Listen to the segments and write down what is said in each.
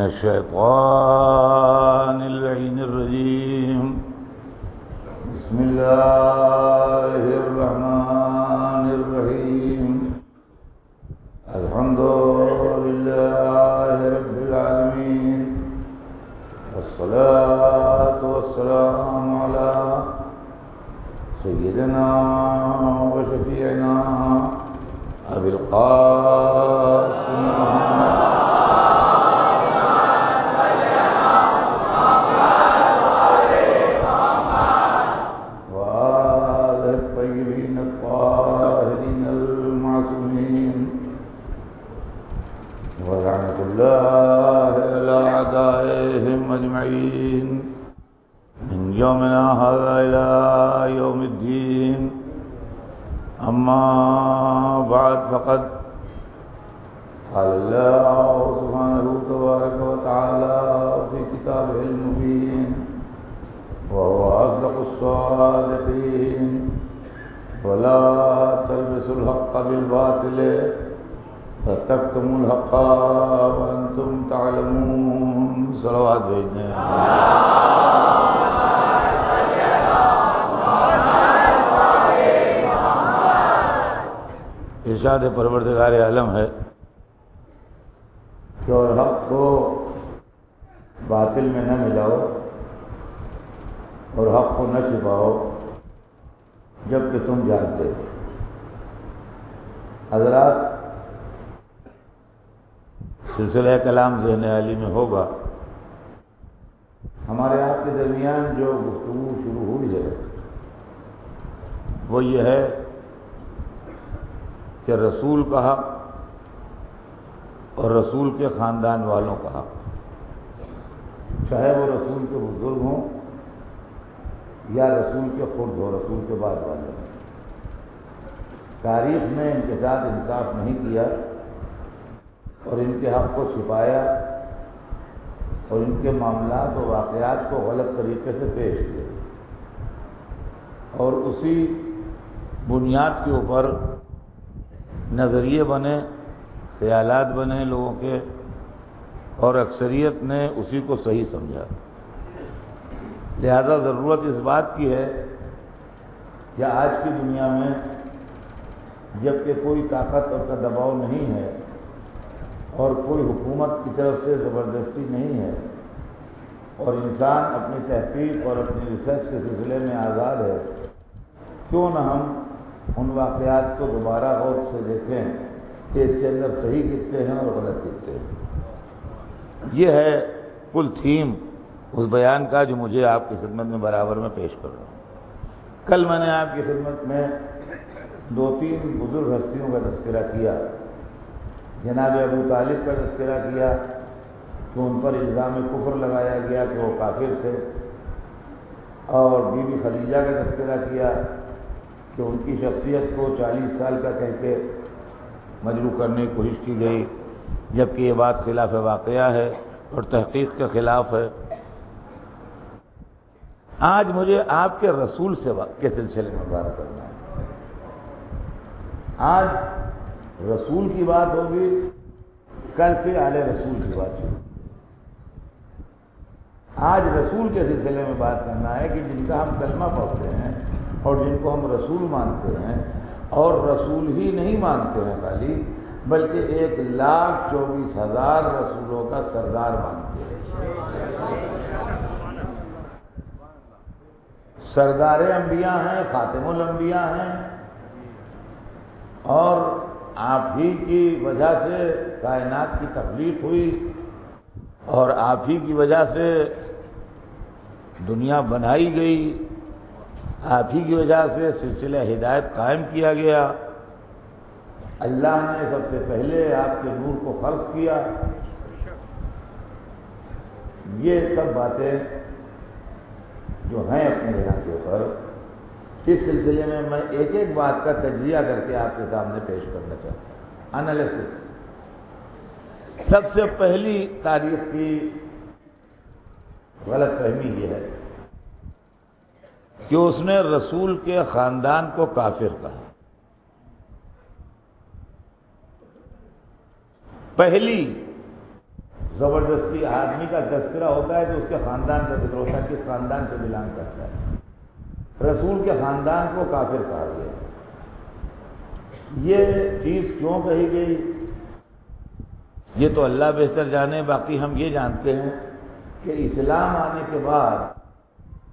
الشيطان اللعين الرجيم بسم الله الرحمن الرحيم الحمد لله رب العالمين والصلاة والسلام على سيدنا وشفيعنا أبي القاسم وآل الطيبين الطاهرين المعصومين ولعنة الله على أعدائهم أجمعين من يومنا هذا إلى يوم الدين. أما بعد فقد قال الله سبحانه تبارك وتعالى في كتابه المبين وهو أصدق الصادقين ولا تلبسوا الحق بالباطل فتكتموا الحق وأنتم تعلمون. صلوات بھیجنے ارشاد پروردگار عالم ہے کہ اور حق کو باطل میں نہ ملاؤ اور حق کو نہ چھپاؤ جبکہ تم جانتے ہو. حضرات، سلسلہ کلام ذہن علی میں ہوگا. ہمارے آپ کے درمیان جو گفتگو شروع ہوئی ہے وہ یہ ہے کہ رسول کا حق اور رسول کے خاندان والوں کا حق، چاہے وہ رسول کے بزرگ ہوں یا رسول کے خود ہو، رسول کے بعد والے ہوں. تاریخ نے ان کے ساتھ انصاف نہیں کیا اور ان کے حق کو چھپایا اور ان کے معاملات و واقعات کو غلط طریقے سے پیش کیا اور اسی بنیاد کے اوپر نظریے بنے، خیالات بنے لوگوں کے، اور اکثریت نے اسی کو صحیح سمجھا. لہذا ضرورت اس بات کی ہے کہ آج کی دنیا میں جب کہ کوئی طاقت اور کا دباؤ نہیں ہے اور کوئی حکومت کی طرف سے زبردستی نہیں ہے اور انسان اپنی تحقیق اور اپنی ریسرچ کے سلسلے میں آزاد ہے، کیوں نہ ہم ان واقعات کو دوبارہ غور سے دیکھیں کہ اس کے اندر صحیح کتنے ہیں اور غلط کتنے ہیں. یہ ہے کل تھیم اس بیان کا جو مجھے آپ کی خدمت میں برابر میں پیش کر رہا ہوں. کل میں نے آپ کی خدمت میں دو تین بزرگ ہستیوں کا تذکرہ کیا. جناب ابو طالب کا تذکرہ کیا کہ ان پر الزام کفر لگایا گیا کہ وہ کافر تھے، اور بی بی خدیجہ کا تذکرہ کیا کہ ان کی شخصیت کو 40 سال کا کہہ کے مجروح کرنے کی کوشش کی گئی، جبکہ یہ بات خلاف واقعہ ہے اور تحقیق کے خلاف ہے. آج مجھے آپ کے رسول کے سلسلے میں بات کرنا ہے. آج رسول کی بات ہوگی، کل سے آل رسول کی بات ہوگی. آج رسول کے سلسلے میں بات کرنا ہے کہ جن کا ہم کلمہ پڑھتے ہیں اور جن کو ہم رسول مانتے ہیں، اور رسول ہی نہیں مانتے ہیں خالی، بلکہ 1,24,000 رسولوں کا سردار مانتے ہیں. سردار انبیاء ہیں، خاتم الانبیاء ہیں، اور آپ ہی کی وجہ سے کائنات کی تخلیق ہوئی اور آپ ہی کی وجہ سے دنیا بنائی گئی، آپ ہی کی وجہ سے سلسلہ ہدایت قائم کیا گیا. اللہ نے سب سے پہلے آپ کے نور کو خلق کیا. یہ سب باتیں جو ہیں اپنے یہاں کے اوپر، اس سلسلے میں میں ایک ایک بات کا تجزیہ کر کے آپ کے سامنے پیش کرنا چاہتا ہوں. انالیسس. سب سے پہلی تاریخ کی غلط فہمی یہ ہے کہ اس نے رسول کے خاندان کو کافر کہا. پہلی زبردستی آدمی کا تذکرہ ہوتا ہے تو اس کے خاندان کا ذکر ہوتا ہے، کس خاندان سے بلانگ کرتا ہے۔ رسول کے خاندان کو کافر کہا گیا۔ یہ چیز کیوں کہی گئی یہ تو اللہ بہتر جانے، باقی ہم یہ جانتے ہیں کہ اسلام آنے کے بعد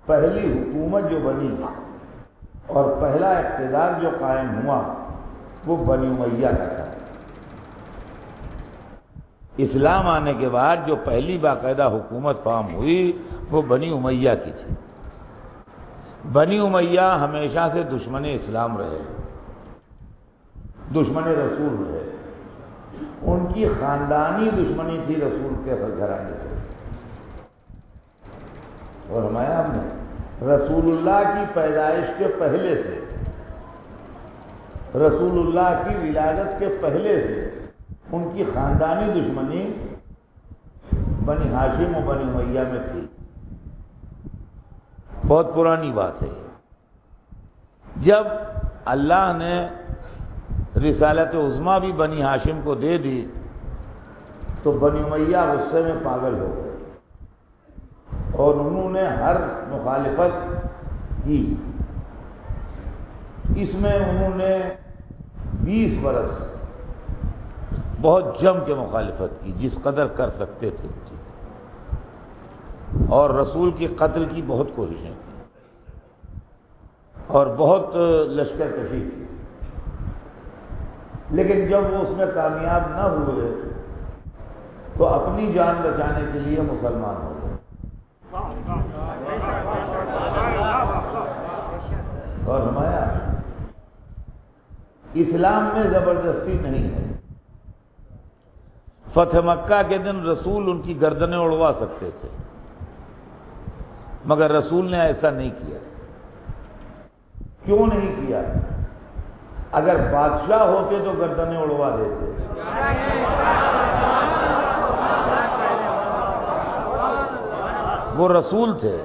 پہلی حکومت جو بنی اور پہلا اقتدار جو قائم ہوا وہ بنی امیہ کا تھا۔ اسلام آنے کے بعد جو پہلی باقاعدہ حکومت قائم ہوئی وہ بنی امیہ کی تھی۔ بنی امیہ ہمیشہ سے دشمن اسلام رہے، دشمن رسول رہے، ان کی خاندانی دشمنی تھی رسول کے گھرانے سے۔ اور ہمارے ہم نے رسول اللہ کی پیدائش کے پہلے سے، رسول اللہ کی ولادت کے پہلے سے ان کی خاندانی دشمنی بنی ہاشم و بنی امیہ میں تھی۔ بہت پرانی بات ہے۔ جب اللہ نے رسالت عظمیٰ بھی بنی ہاشم کو دے دی تو بنی امیہ غصے میں پاگل ہو گئے اور انہوں نے ہر مخالفت کی۔ اس میں انہوں نے 20 برس بہت جم کے مخالفت کی، جس قدر کر سکتے تھے، اور رسول کی قتل کی بہت کوششیں کی اور بہت لشکر کشی کی، لیکن جب وہ اس میں کامیاب نہ ہوئے تو اپنی جان بچانے کے لیے مسلمان ہو گئے۔ اور ہمارا اسلام میں زبردستی نہیں ہے۔ فتح مکہ کے دن رسول ان کی گردنیں اڑوا سکتے تھے، مگر رسول نے ایسا نہیں کیا۔ کیوں نہیں کیا؟ اگر بادشاہ ہوتے تو گردنیں اڑوا دیتے۔ وہ رسول تھے۔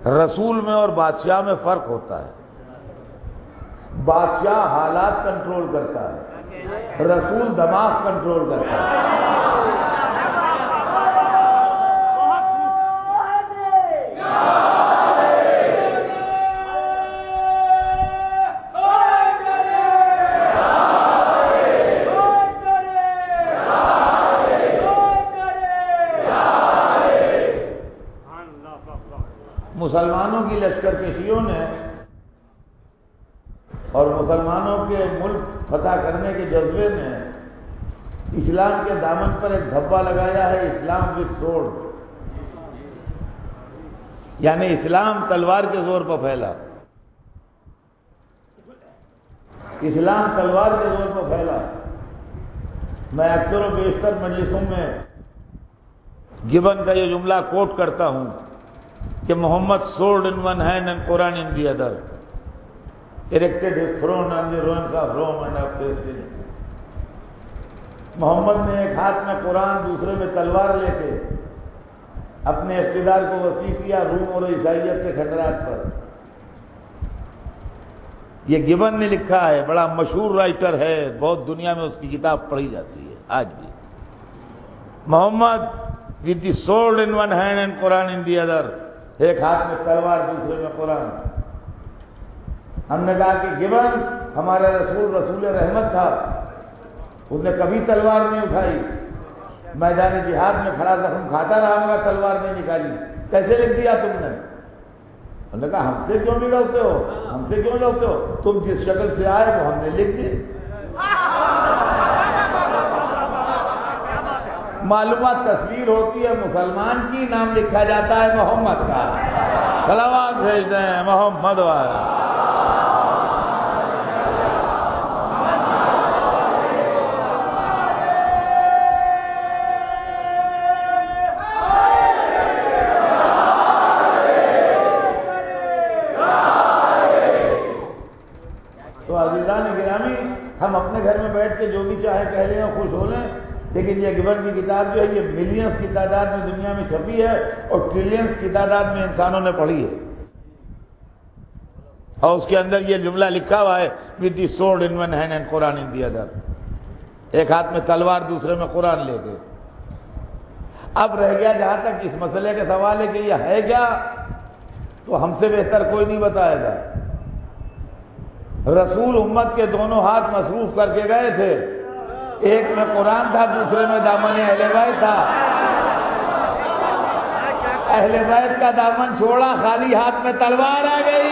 رسول میں اور بادشاہ میں فرق ہوتا ہے۔ بادشاہ حالات کنٹرول کرتا ہے، رسول دماغ کنٹرول کرتا ہے۔ مسلمانوں کی لشکر کشیوں نے اور مسلمانوں کے ملک فتح کرنے کے جذبے نے اسلام کے دامن پر ایک دھبا لگایا ہے، اسلام وتھ سورڈ، یعنی اسلام تلوار کے زور پر پھیلا، اسلام تلوار کے زور پر پھیلا۔ میں اکثر و بیشتر مجلسوں میں گبن کا یہ جملہ کوٹ کرتا ہوں کہ محمد sword in one hand and Quran in the other, erected his throne on the ruins of Rome and of Palestine. محمد نے ایک ہاتھ میں قرآن دوسرے میں تلوار لے کے اپنے اقتدار کو وسیع کیا روم اور عیسائیت کے کھنڈرات پر۔ یہ گبن نے لکھا ہے، بڑا مشہور رائٹر ہے، بہت دنیا میں اس کی کتاب پڑھی جاتی ہے آج بھی۔ محمد with the sword in one hand and Quran in the other، ایک ہاتھ میں تلوار دوسرے میں قرآن۔ ہم نے کہا کہ گبن ہمارا رسول رسول رحمت تھا، اس نے کبھی تلوار نہیں اٹھائی، میدان جہاد میں کھڑا زخم کھاتا رہا مگر تلوار نہیں نکالی، کیسے لکھ دیا تم نے؟ ہم نے کہا ہم سے کیوں نہیں لڑتے ہو، ہم سے کیوں لڑتے ہو؟ تم جس شکل سے آئے وہ ہم نے لکھ دی۔ معلومات تصویر ہوتی ہے مسلمان کی، نام لکھا جاتا ہے محمد کا۔ صلوات بھیج دیں محمد والا۔ تو عزیزان گرامی، ہم اپنے گھر میں بیٹھ کے جو بھی چاہے کہہ لیں اور خوش ہو لیں، لیکن یہ گبن کی کتاب جو ہے یہ ملینز کی تعداد میں دنیا میں چھپی ہے اور ٹریلینز کی تعداد میں انسانوں نے پڑھی ہے، اور اس کے اندر یہ جملہ لکھا ہوا ہے with the sword in one hand and Quran in the other، ایک ہاتھ میں تلوار دوسرے میں قرآن لے کے۔ اب رہ گیا جہاں تک اس مسئلے کا سوال ہے کہ یہ ہے کیا، تو ہم سے بہتر کوئی نہیں بتائے گا۔ رسول امت کے دونوں ہاتھ مصروف کر کے گئے تھے، ایک میں قرآن تھا، دوسرے میں دامن اہل بیت تھا۔ اہل بیت کا دامن چھوڑا، خالی ہاتھ میں تلوار آ گئی۔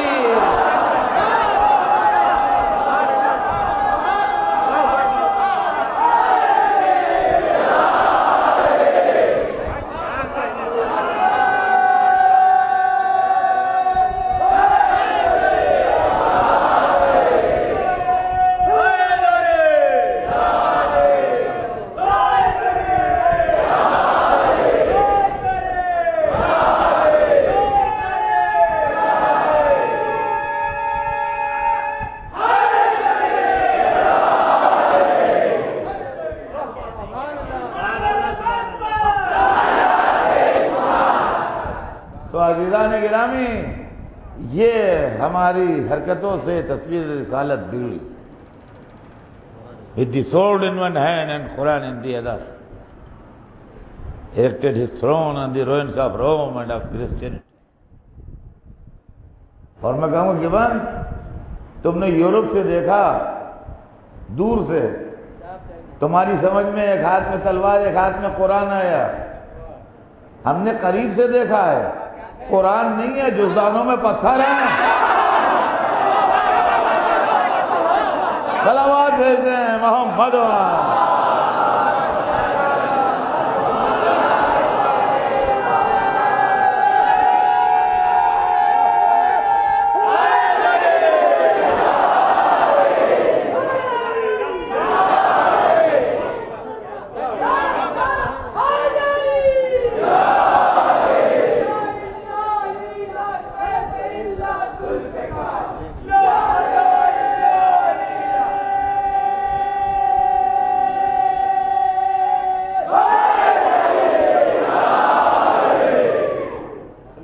تو عزیزان گرامی، یہ ہماری حرکتوں سے تصویر رسالت بگڑی۔ With the sword in one hand and Quran in the other, erected his throne on the ruins of Rome and of Christianity. اور میں کہوں گا جبان، تم نے یورپ سے دیکھا دور سے، تمہاری سمجھ میں ایک ہاتھ میں تلوار ایک ہاتھ میں قرآن آیا۔ ہم نے قریب سے دیکھا ہے، قرآن نہیں ہے، جزدانوں میں پتھر ہیں۔ صلوات بھیجتے ہیں محمد۔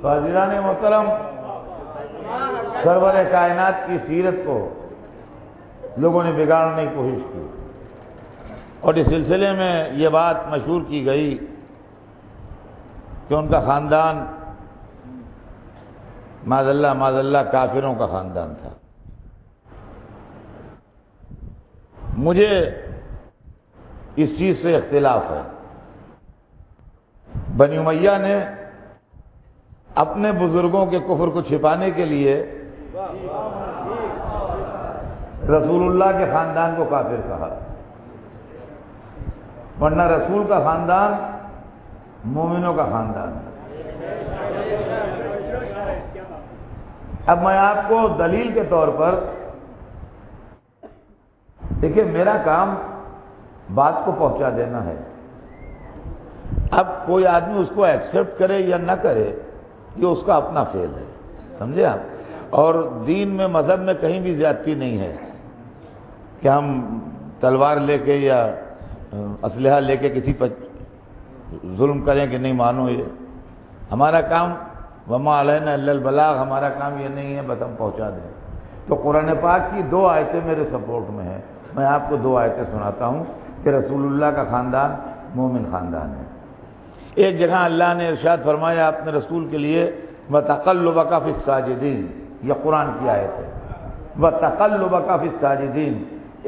حاضران محترم، سرور کائنات کی سیرت کو لوگوں نے بگاڑنے کی کوشش کی، اور اس سلسلے میں یہ بات مشہور کی گئی کہ ان کا خاندان معاذ اللہ کافروں کا خاندان تھا۔ مجھے اس چیز سے اختلاف ہے۔ بنی امیہ نے اپنے بزرگوں کے کفر کو چھپانے کے لیے رسول اللہ کے خاندان کو کافر کہا، ورنہ رسول کا خاندان مومنوں کا خاندان ہے۔ اب میں آپ کو دلیل کے طور پر، دیکھیں میرا کام بات کو پہنچا دینا ہے۔ اب کوئی آدمی اس کو ایکسپٹ کرے یا نہ کرے، یہ اس کا اپنا فعل ہے، سمجھے آپ؟ اور دین میں مذہب میں کہیں بھی زیادتی نہیں ہے کہ ہم تلوار لے کے یا اسلحہ لے کے کسی پر ظلم کریں کہ نہیں مانو۔ یہ ہمارا کام، وما علینا الا البلاغ، ہمارا کام یہ نہیں ہے بس ہم پہنچا دیں۔ تو قرآن پاک کی 2 آیتیں میرے سپورٹ میں ہیں، میں آپ کو 2 آیتیں سناتا ہوں کہ رسول اللہ کا خاندان مومن خاندان ہے۔ ایک جگہ اللہ نے ارشاد فرمایا اپنے رسول کے لیے، وَتَقَلُّبَكَ فِي السَّاجِدِينَ، یہ قرآن کی آیت ہے، وَتَقَلُّبَكَ فِي السَّاجِدِينَ،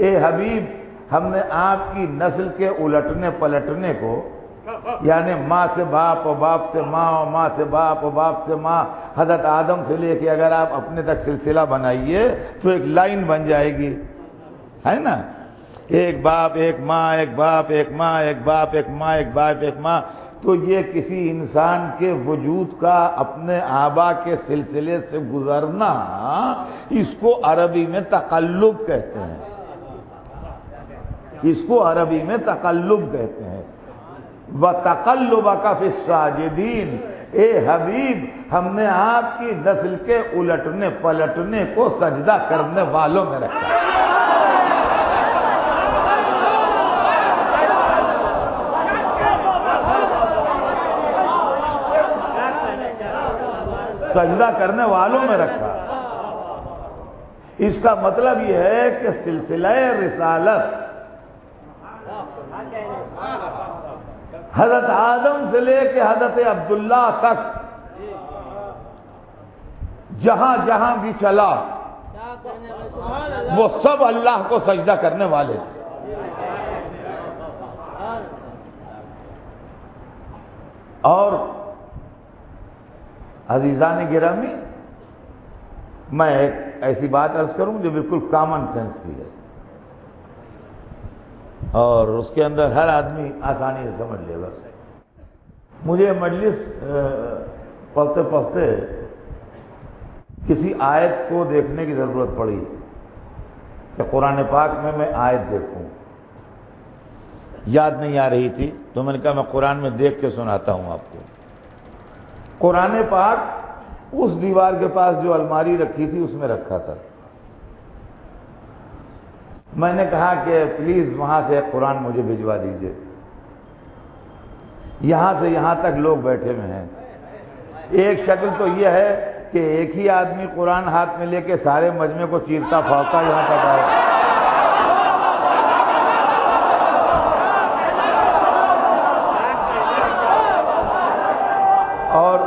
اے حبیب ہم نے آپ کی نسل کے الٹنے پلٹنے کو، یعنی ماں سے باپ اور باپ سے ماں اور ماں سے باپ اور باپ سے ماں، حضرت آدم سے لے کے اگر آپ اپنے تک سلسلہ بنائیے تو ایک لائن بن جائے گی، ہے نا؟ ایک باپ ایک ماں، ایک باپ ایک ماں، ایک باپ ایک ماں، ایک باپ ایک ماں۔ تو یہ کسی انسان کے وجود کا اپنے آبا کے سلسلے سے گزرنا، اس کو عربی میں تقلب کہتے ہیں، اس کو عربی میں تقلب کہتے ہیں۔ وَتَقَلُّبَكَ فِي السَّاجِدِينَ، اے حبیب ہم نے آپ کی نسل کے الٹنے پلٹنے کو سجدہ کرنے والوں میں رکھا۔ سجدہ کرنے والوں میں رکھا۔ اس کا مطلب یہ ہے کہ سلسلہ رسالت حضرت آدم سے لے کے حضرت عبداللہ تک جہاں جہاں بھی چلا وہ سب اللہ کو سجدہ کرنے والے تھے. اور عزیزان گرامی، میں ایک ایسی بات عرض کروں جو بالکل کامن سینس کی ہے اور اس کے اندر ہر آدمی آسانی سے سمجھ لے گا. مجھے مجلس پڑھتے پڑھتے کسی آیت کو دیکھنے کی ضرورت پڑی کہ قرآن پاک میں آیت دیکھوں. یاد نہیں آ رہی تھی تو میں نے کہا میں قرآن میں دیکھ کے سناتا ہوں آپ کو. قرآن پاک اس دیوار کے پاس جو الماری رکھی تھی اس میں رکھا تھا. میں نے کہا کہ پلیز وہاں سے قرآن مجھے بھجوا دیجئے. یہاں سے یہاں تک لوگ بیٹھے ہوئے ہیں. ایک شکل تو یہ ہے کہ ایک ہی آدمی قرآن ہاتھ میں لے کے سارے مجمع کو چیرتا پھاڑتا یہاں تک آئے. اور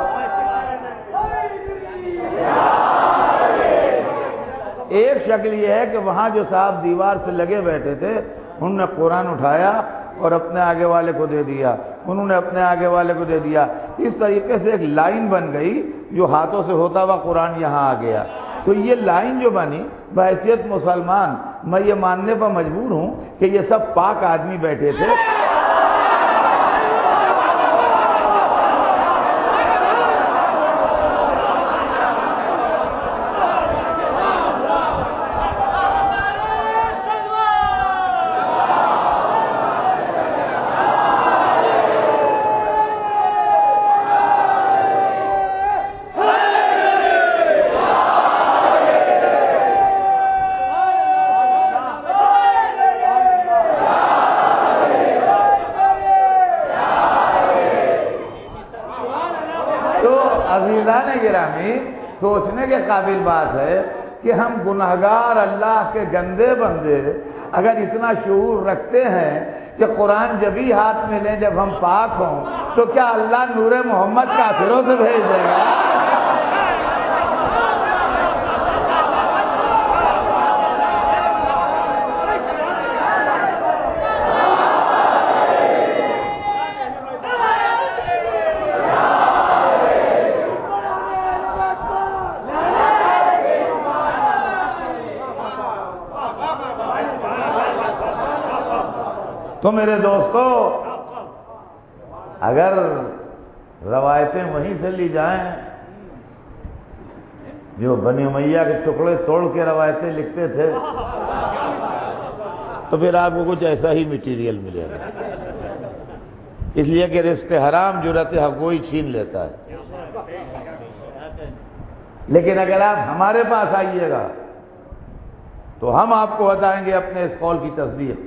ایک شکل یہ ہے کہ وہاں جو صاحب دیوار سے لگے بیٹھے تھے انہوں نے قرآن اٹھایا اور اپنے آگے والے کو دے دیا، انہوں نے اپنے آگے والے کو دے دیا. اس طریقے سے ایک لائن بن گئی جو ہاتھوں سے ہوتا ہوا قرآن یہاں آ گیا. تو یہ لائن جو بنی، بحیثیت مسلمان میں یہ ماننے پر مجبور ہوں کہ یہ سب پاک آدمی بیٹھے تھے. گرامی سوچنے کے قابل بات ہے کہ ہم گنہگار اللہ کے گندے بندے اگر اتنا شعور رکھتے ہیں کہ قرآن جب ہی ہاتھ میں لیں جب ہم پاک ہوں تو کیا اللہ نور محمد کافروں سے بھیج دے گا؟ تو میرے دوستو، اگر روایتیں وہیں سے لی جائیں جو بنی امیہ کے ٹکڑے توڑ کے روایتیں لکھتے تھے تو پھر آپ کو کچھ ایسا ہی میٹیریل ملے گا. اس لیے کہ رزق حرام جرأت حق گوئی چھین لیتا ہے. لیکن اگر آپ ہمارے پاس آئیے گا تو ہم آپ کو بتائیں گے اپنے اس قول کی تصدیق.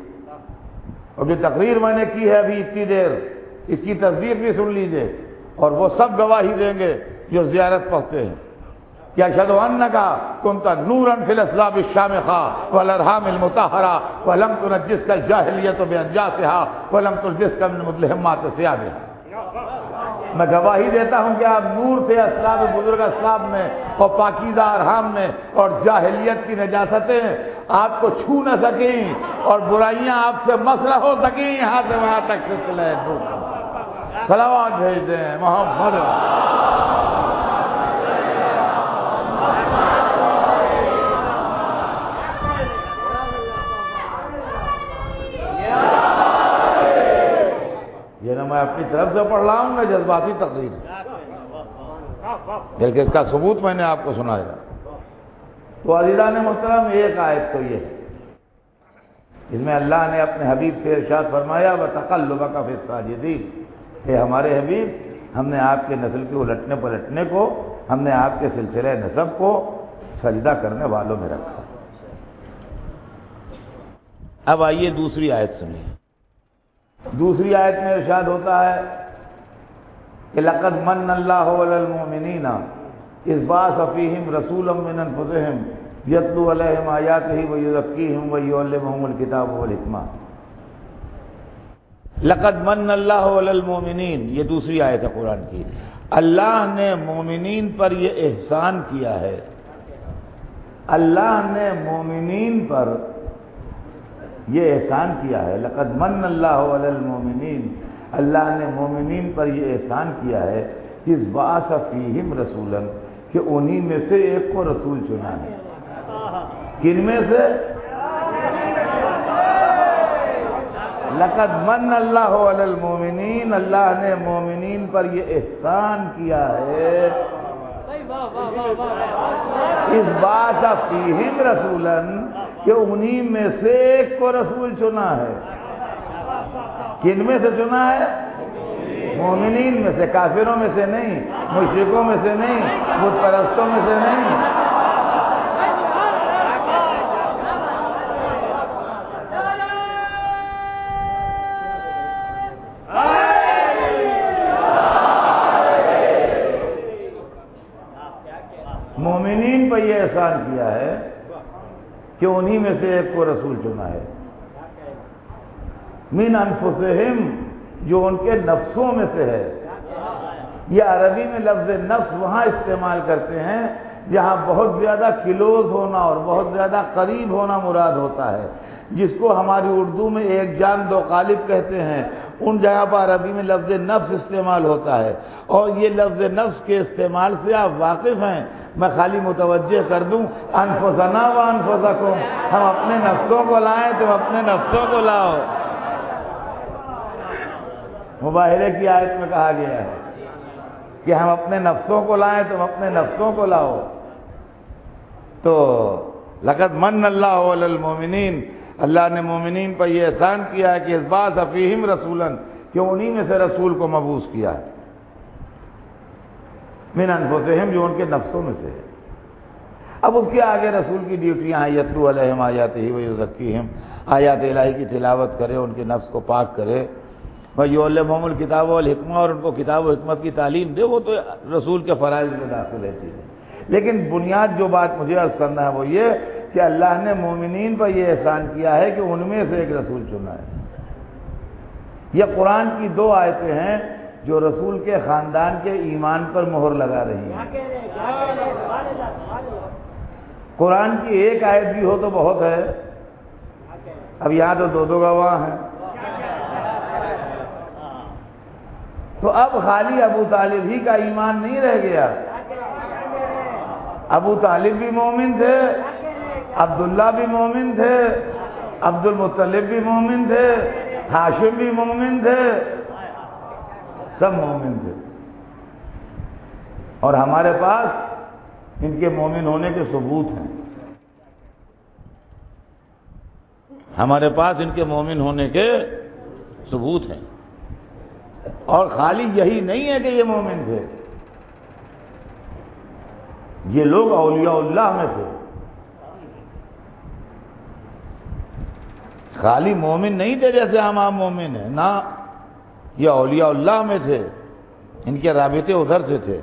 اور جو تقریر میں نے کی ہے ابھی اتنی دیر، اس کی تصدیق بھی سن لیجئے اور وہ سب گواہی دیں گے جو زیارت پڑھتے ہیں کہ اشہد انک کنت نورا فی الاصلاب الشامخہ والارحام المطہرہ ولم تنجسک الجاہلیۃ بانجاسہا ولم تلبسک من مدلہمات ثیابہا. میں گواہی دیتا ہوں کہ آپ نور تھے اسلاب بزرگ اسلاب میں اور پاکیزہ ارحام میں، اور جاہلیت کی نجاستیں آپ کو چھو نہ سکیں اور برائیاں آپ سے مسئلہ ہو سکیں. یہاں سے وہاں تک سلسلہ نور. صلوات بھیج دیں محمد. یہ نہ میں اپنی طرف سے پڑھ رہا ہوں نہ جذباتی تقریر، بلکہ اس کا ثبوت میں نے آپ کو سنایا. تو عزیزان محترم، ایک آیت تو یہ ہے اس میں اللہ نے اپنے حبیب سے ارشاد فرمایا وَتَقَلُّبَكَ فِي السَّاجِدِينَ، کہ ہمارے حبیب ہم نے آپ کے نسل کے الٹنے پلٹنے کو، ہم نے آپ کے سلسلہ نسب کو سجدہ کرنے والوں میں رکھا. اب آئیے دوسری آیت سنیے. دوسری آیت میں ارشاد ہوتا ہے کہ لَقَدْ مَنَّ اللَّهُ عَلَى الْمُؤْمِنِينَ إِذْ بَعَثَ فِيهِمْ رَسُولًا مِّنْ أَنفُسِهِمْ يَتْلُو عَلَيْهِمْ آيَاتِهِ وَيُزَكِّيهِمْ وَيُعَلِّمُهُمُ الْكِتَابَ وَالْحِكْمَةَ. لقد من اللہ علی المومنین، یہ دوسری آیت ہے قرآن کی، اللہ نے مومنین پر یہ احسان کیا ہے، اللہ نے مومنین پر یہ احسان کیا ہے، لقد من اللہ علی المومنین، اللہ نے مومنین پر یہ احسان کیا ہے، اذ بعث فیہم رسولا، کہ انہی میں سے ایک کو رسول چنا ہے۔ کن میں سے؟ لقد من اللہ علی المومنین، اللہ نے مومنین پر یہ احسان کیا ہے، اس بعث فیہم رسولا، کہ انہی میں سے ایک کو رسول چنا ہے۔ کن میں سے چنا ہے؟ مومنین میں سے، کافروں میں سے نہیں، مشرکوں میں سے نہیں، بت پرستوں میں سے نہیں۔ مومنین پر یہ احسان کیا ہے کہ انہی میں سے ایک کو رسول چنا ہے، من انفسہم، جو ان کے نفسوں میں سے ہے۔ یہ عربی میں لفظ نفس وہاں استعمال کرتے ہیں جہاں بہت زیادہ کلوز ہونا اور بہت زیادہ قریب ہونا مراد ہوتا ہے، جس کو ہماری اردو میں ایک جان دو قالب کہتے ہیں، ان جگہ پر عربی میں لفظ نفس استعمال ہوتا ہے۔ اور یہ لفظ نفس کے استعمال سے آپ واقف ہیں، میں خالی متوجہ کر دوں، انفسنا و انفسکم، ہم اپنے نفسوں کو لائیں، تم اپنے نفسوں کو لاؤ۔ مباہرے کی آیت میں کہا گیا ہے کہ ہم اپنے نفسوں کو لائیں، تم اپنے نفسوں کو لاؤ۔ تو لقد من اللہ علی المومنین، اللہ نے مومنین پر یہ احسان کیا ہے کہ اس بعث فیہم رسولا، کہ انہی میں سے رسول کو مبعوث کیا ہے، من انفسہم، جو ان کے نفسوں میں سے ہے۔ اب اس کے آگے رسول کی ڈیوٹیاں ہیں، یتلو علیہم آیاتہ ویزکیہم، آیات الہی کی تلاوت کرے، ان کے نفس کو پاک کرے، وَيُعَلِّمُهُمُ الْكِتَابَ وَالْحِکْمَةَ، اور ان کو کتاب و حکمت کی تعلیم دے۔ وہ تو رسول کے فرائض میں داخل ہے چیزیں، لیکن بنیاد جو بات مجھے عرض کرنا ہے وہ یہ کہ اللہ نے مومنین پر یہ احسان کیا ہے کہ ان میں سے ایک رسول چنا ہے۔ یہ قرآن کی دو آیتیں ہیں جو رسول کے خاندان کے ایمان پر مہر لگا رہی ہیں۔ قرآن کی ایک آیت بھی ہو تو بہت ہے، اب یہاں تو دو دو گواہ ہیں۔ تو اب خالی ابو طالب ہی کا ایمان نہیں رہ گیا، ابو طالب بھی مومن تھے، عبداللہ بھی مومن تھے، عبد المطلب بھی مومن تھے، ہاشم بھی مومن تھے، سب مومن تھے۔ اور ہمارے پاس ان کے مومن ہونے کے ثبوت ہیں، ہمارے پاس ان کے مومن ہونے کے ثبوت ہیں۔ اور خالی یہی نہیں ہے کہ یہ مومن تھے، یہ لوگ اولیاء اللہ میں تھے، خالی مومن نہیں تھے جیسے ہم عام مومن ہیں، نہ، یہ اولیاء اللہ میں تھے، ان کے رابطے ادھر سے تھے۔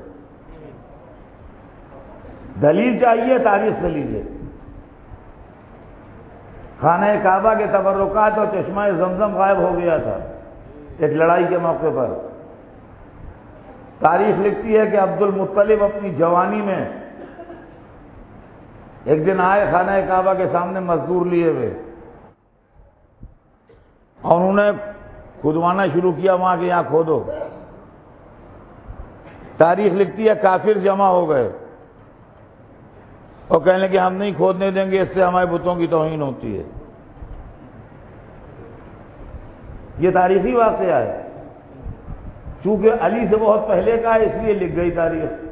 دلیل چاہیے، تاریخ سے لیجیے۔ خانہ کعبہ کے تبرکات اور چشمہ زمزم غائب ہو گیا تھا ایک لڑائی کے موقع پر۔ تاریخ لکھتی ہے کہ عبد المطلب اپنی جوانی میں ایک دن آئے خانہ کعبہ کے سامنے مزدور لیے ہوئے، اور انہوں نے کھودوانا شروع کیا، وہاں کے یہاں کھودو۔ تاریخ لکھتی ہے کافر جمع ہو گئے اور کہنے کہ ہم نہیں کھودنے دیں گے، اس سے ہمارے بتوں کی توہین ہوتی ہے۔ یہ تاریخی واقعہ ہے، چونکہ علی سے بہت پہلے کا ہے اس لیے لکھ گئی تاریخ۔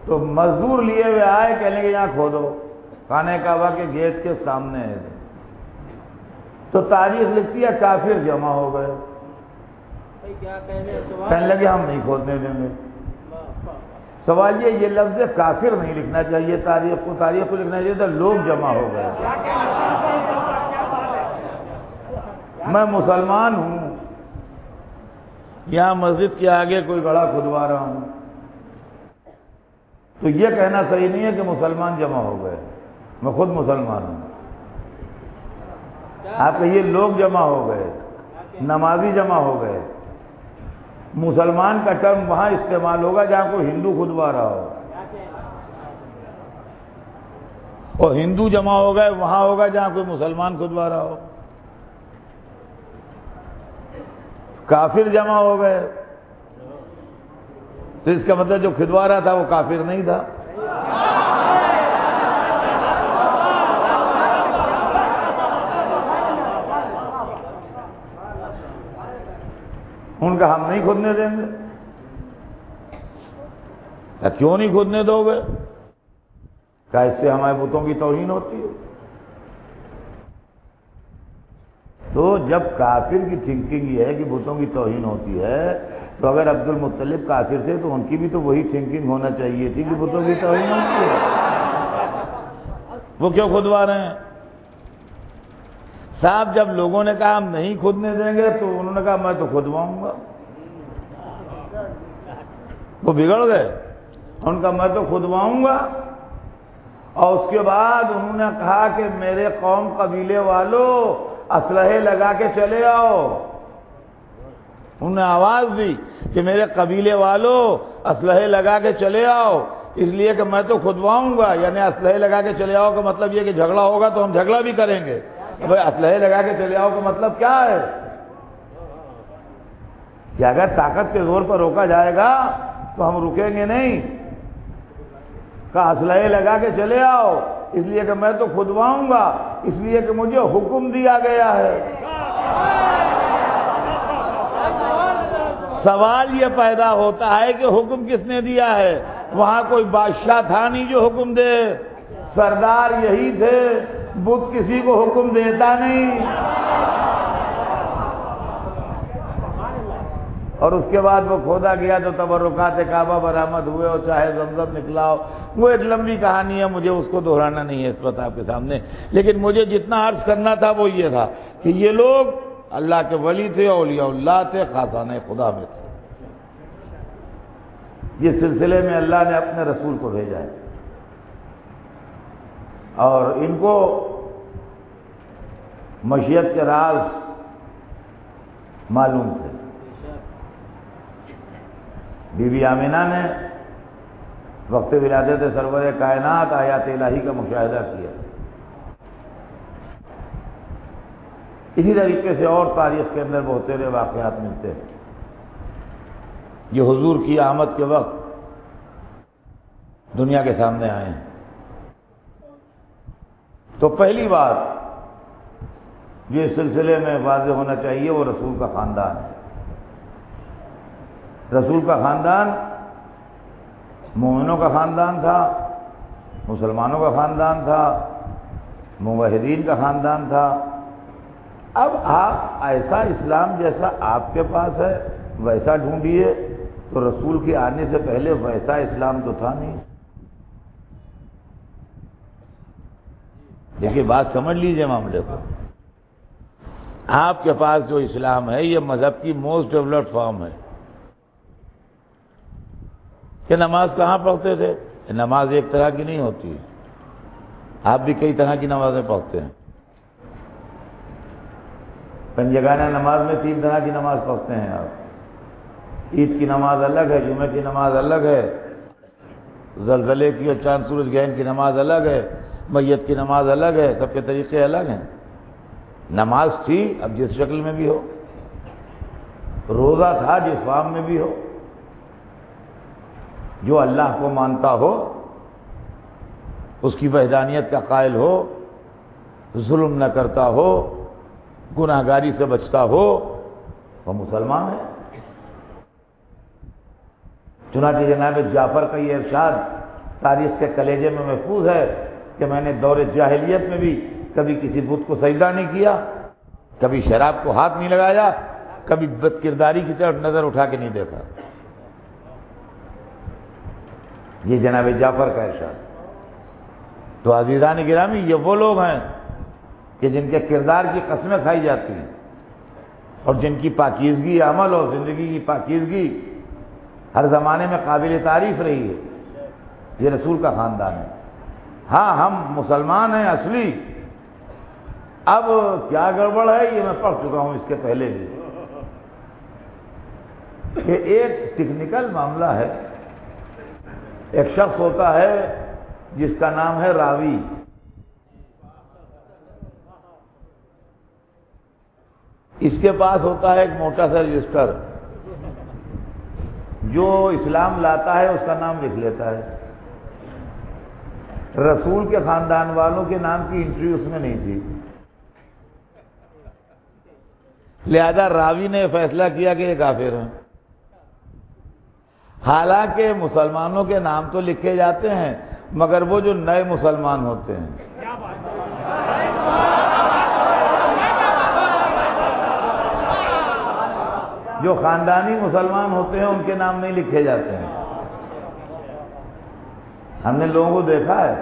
تو مزدور لیے ہوئے آئے، کہنے کہ یہاں کھودو، خانہ کعبہ کے گیٹ کے سامنے ہے۔ تو تاریخ لکھتی ہے کافر جمع ہو گئے، کہنے لگے ہم نہیں کھودنے دیں گے۔ سوال یہ لفظ کافر نہیں لکھنا چاہیے تاریخ کو لکھنا چاہیے تھا لوگ جمع ہو گئے۔ میں مسلمان ہوں، یہاں مسجد کے آگے کوئی گڑھا کھدوا رہا ہوں، تو یہ کہنا صحیح نہیں ہے کہ مسلمان جمع ہو گئے، میں خود مسلمان ہوں۔ آپ کہیے لوگ جمع ہو گئے، نمازی جمع ہو گئے۔ مسلمان کا ٹرم وہاں استعمال ہوگا جہاں کوئی ہندو کھدوا رہا ہو، اور ہندو جمع ہو گئے وہاں ہوگا جہاں کوئی مسلمان کھدوا رہا ہو۔ کافر جمع ہو گئے تو اس کا مطلب جو کھدوا رہا تھا وہ کافر نہیں تھا۔ ان کا ہم نہیں کھودنے دیں گے۔ کیوں نہیں کھودنے دو گے؟ کیا اس سے ہمارے بتوں کی توہین ہوتی ہے؟ تو جب کافر کی تھنکنگ یہ ہے کہ بتوں کی توہین ہوتی ہے، تو اگر عبد المطلب کافر تھے تو ان کی بھی تو وہی تھنکنگ ہونا چاہیے تھی کہ بتوں کی توہین ہوتی ہے، وہ کیوں کھدوا رہے ہیں؟ صاحب جب لوگوں نے کہا ہم نہیں کھودنے دیں گے تو انہوں نے کہا میں تو کھدواؤں گا، وہ بگڑ گئے، ان کا میں تو کھدواؤں گا۔ اور اس کے بعد انہوں نے کہا کہ میرے قوم قبیلے والوں اسلحے لگا کے چلے آؤ، انہوں نے آواز دی کہ میرے قبیلے والوں اسلحے لگا کے چلے آؤ، اس لیے کہ میں تو کھدواؤں گا، یعنی اسلحے لگا کے چلے آؤ کا مطلب یہ کہ جھگڑا ہوگا تو ہم جھگڑا بھی کریں گے۔ بھائی اسلحے لگا کے چلے آؤ کا مطلب کیا ہے کہ اگر طاقت کے زور پر روکا جائے گا تو ہم رکیں گے نہیں، کہ اسلحے لگا کے چلے آؤ اس لیے کہ میں تو کھدواؤں گا، اس لیے کہ مجھے حکم دیا گیا ہے۔ سوال یہ پیدا ہوتا ہے کہ حکم کس نے دیا ہے؟ وہاں کوئی بادشاہ تھا نہیں جو حکم دے، سردار یہی تھے، بت کسی کو حکم دیتا نہیں۔ اور اس کے بعد وہ کھودا گیا تو تبرکات کعبہ برآمد ہوئے اور چاہے زمزم نکلا ہو، وہ ایک لمبی کہانی ہے، مجھے اس کو دہرانا نہیں ہے اس وقت آپ کے سامنے، لیکن مجھے جتنا عرض کرنا تھا وہ یہ تھا کہ یہ لوگ اللہ کے ولی تھے، اولیاء اللہ تھے، خاصان خدا میں تھے۔ یہ سلسلے میں اللہ نے اپنے رسول کو بھیجا ہے اور ان کو مشیت کے راز معلوم تھے۔ بی بی آمینہ نے وقت ولادت سرور کائنات آیات الہی کا مشاہدہ کیا۔ اسی طریقے سے اور تاریخ کے اندر بہت سارے واقعات ملتے ہیں۔ یہ حضور کی آمد کے وقت دنیا کے سامنے آئے ہیں۔ تو پہلی بات جو اس سلسلے میں واضح ہونا چاہیے وہ رسول کا خاندان ہے۔ رسول کا خاندان مومنوں کا خاندان تھا، مسلمانوں کا خاندان تھا، موحدین کا خاندان تھا۔ اب آپ ایسا اسلام جیسا آپ کے پاس ہے ویسا ڈھونڈیے، تو رسول کے آنے سے پہلے ویسا اسلام تو تھا نہیں۔ دیکھیے بات سمجھ لیجئے معاملے کو، آپ کے پاس جو اسلام ہے یہ مذہب کی موسٹ ڈیولپڈ فارم ہے۔ کہ نماز کہاں پڑھتے تھے؟ نماز ایک طرح کی نہیں ہوتی، آپ بھی کئی طرح کی نمازیں پڑھتے ہیں۔ پنجگانہ نماز میں 3 طرح کی نماز پڑھتے ہیں آپ، عید کی نماز الگ ہے، جمعے کی نماز الگ ہے، زلزلے کی اور چاند سورج گرہن کی نماز الگ ہے، میت کی نماز الگ ہے، سب کے طریقے الگ ہیں۔ نماز تھی اب جس شکل میں بھی ہو، روزہ تھا جس فارم میں بھی ہو، جو اللہ کو مانتا ہو، اس کی وحدانیت کا قائل ہو، ظلم نہ کرتا ہو، گناہگاری سے بچتا ہو، وہ مسلمان ہے۔ چنانچہ جناب جعفر کا یہ ارشاد تاریخ کے کلیجے میں محفوظ ہے کہ میں نے دور جاہلیت میں بھی کبھی کسی بت کو سجدہ نہیں کیا، کبھی شراب کو ہاتھ نہیں لگایا، کبھی بد کرداری کی طرف نظر اٹھا کے نہیں دیکھا۔ یہ جناب جعفر کا ارشاد۔ تو عزیزان گرامی، یہ وہ لوگ ہیں کہ جن کے کردار کی قسمیں کھائی جاتی ہیں اور جن کی پاکیزگی عمل اور زندگی کی پاکیزگی ہر زمانے میں قابل تعریف رہی ہے۔ یہ رسول کا خاندان ہے۔ ہاں ہم مسلمان ہیں اصلی، اب کیا گڑبڑ ہے یہ میں پڑھ چکا ہوں اس کے پہلے بھی، کہ ایک ٹیکنیکل معاملہ ہے۔ ایک شخص ہوتا ہے جس کا نام ہے راوی، اس کے پاس ہوتا ہے ایک موٹا سا رجسٹر، جو اسلام لاتا ہے اس کا نام لکھ لیتا ہے۔ رسول کے خاندان والوں کے نام کی انٹری اس میں نہیں تھی، لہذا راوی نے فیصلہ کیا کہ یہ کافر ہیں۔ حالانکہ مسلمانوں کے نام تو لکھے جاتے ہیں، مگر وہ جو نئے مسلمان ہوتے ہیں، جو خاندانی مسلمان ہوتے ہیں، ان کے نام نہیں لکھے جاتے ہیں۔ ہم نے لوگوں کو دیکھا ہے،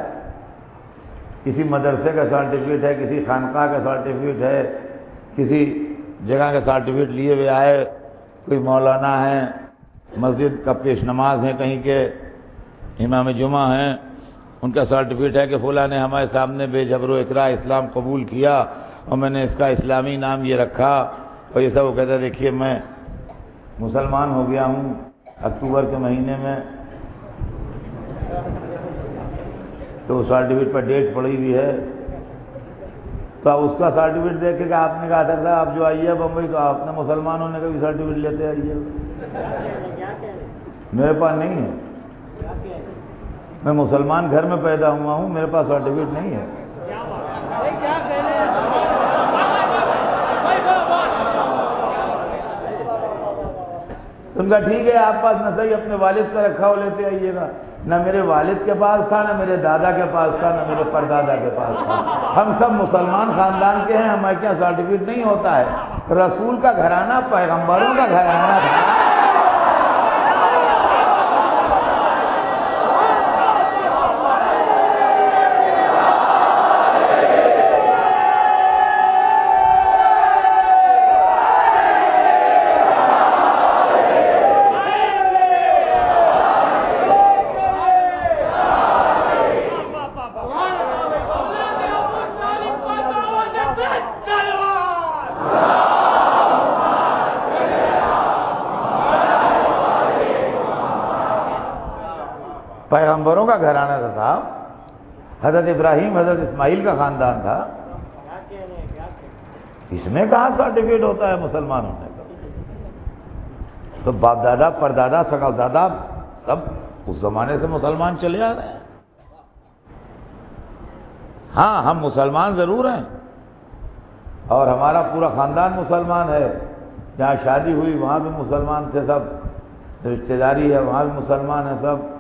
کسی مدرسے کا سرٹیفکیٹ ہے، کسی خانقاہ کا سرٹیفکیٹ ہے، کسی جگہ کا سرٹیفکیٹ لیے ہوئے آئے، کوئی مولانا ہے، مسجد کا پیش نماز ہے، کہیں کے امام جمعہ ہیں، ان کا سرٹیفکیٹ ہے کہ فلاں نے ہمارے سامنے بے جبر و اکراہ اسلام قبول کیا اور میں نے اس کا اسلامی نام یہ رکھا، اور یہ سب وہ کہتا ہے دیکھیے میں مسلمان ہو گیا ہوں اکتوبر کے مہینے میں، تو سرٹیفکیٹ پر ڈیٹ پڑی ہوئی ہے، تو اب اس کا سرٹیفکیٹ دیکھ کے آپ نے کہا تھا آپ جو آئیے بمبئی تو آپ نے مسلمان ہونے کا بھی سرٹیفکیٹ لیتے آئیے۔ میرے پاس نہیں ہے، میں مسلمان گھر میں پیدا ہوا ہوں، میرے پاس سرٹیفکیٹ نہیں ہے۔ ان کا ٹھیک ہے آپ پاس نہ صحیح اپنے والد کا رکھا ہو لیتے آئیے گا، نہ میرے والد کے پاس تھا، نہ میرے دادا کے پاس تھا، نہ میرے پردادا کے پاس تھا، ہم سب مسلمان خاندان کے ہیں، ہمارے کیا سرٹیفکیٹ نہیں ہوتا ہے؟ رسول کا گھرانہ پیغمبروں کا گھرانہ تھا۔ پیغمبروں کا گھرانہ تھا، حضرت ابراہیم حضرت اسماعیل کا خاندان تھا، اس میں کہاں سرٹیفکیٹ ہوتا ہے مسلمان ہونے کا؟ تو باپ دادا پردادا سگا دادا سب اس زمانے سے مسلمان چلے آ رہے ہیں۔ ہاں ہم مسلمان ضرور ہیں اور ہمارا پورا خاندان مسلمان ہے، جہاں شادی ہوئی وہاں بھی مسلمان تھے سب، رشتہ داری ہے وہاں بھی مسلمان ہیں سب،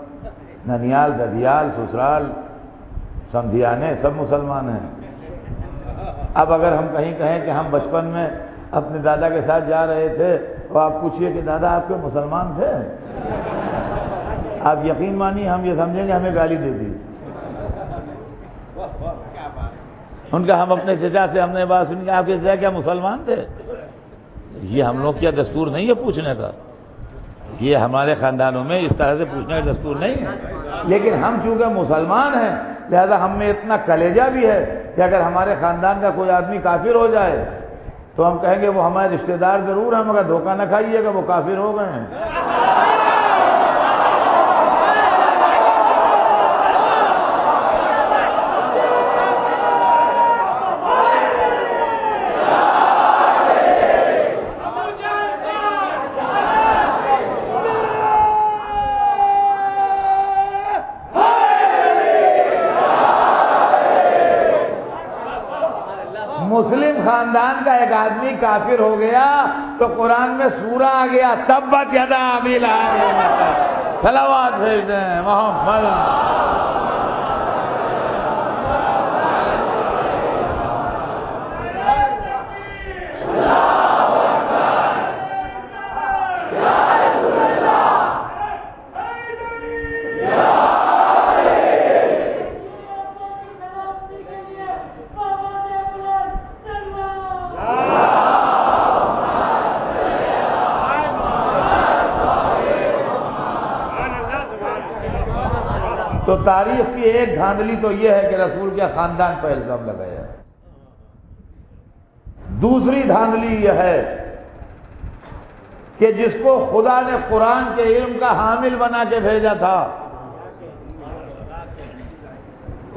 ننیال ددیال سسرال سمدھیانے سب مسلمان ہیں۔ اب اگر ہم کہیں کہیں کہ ہم بچپن میں اپنے دادا کے ساتھ جا رہے تھے اور آپ پوچھئے کہ دادا آپ کے مسلمان تھے، آپ یقین مانیے ہم یہ سمجھیں گے ہمیں گالی دے دی۔ ان کا ہم اپنے چچا سے ہم نے بات سنی کہ آپ کے چچا کیا مسلمان تھے؟ یہ ہم لوگ کیا دستور نہیں ہے پوچھنے کا، یہ ہمارے خاندانوں میں اس طرح سے پوچھنے کا دستور نہیں ہے، لیکن ہم چونکہ مسلمان ہیں لہذا ہم میں اتنا کلیجہ بھی ہے کہ اگر ہمارے خاندان کا کوئی آدمی کافر ہو جائے تو ہم کہیں گے وہ ہمارے رشتہ دار ضرور ہیں مگر دھوکہ نہ کھائیے گا وہ کافر ہو گئے ہیں۔ مسلم خاندان کا ایک آدمی کافر ہو گیا تو قرآن میں سورہ آ گیا تبت یدا ابی لہب، صلوات بھیج دیں محمد. تو تاریخ کی ایک دھاندلی تو یہ ہے کہ رسول کے خاندان پر الزام لگایا. دوسری دھاندلی یہ ہے کہ جس کو خدا نے قرآن کے علم کا حامل بنا کے بھیجا تھا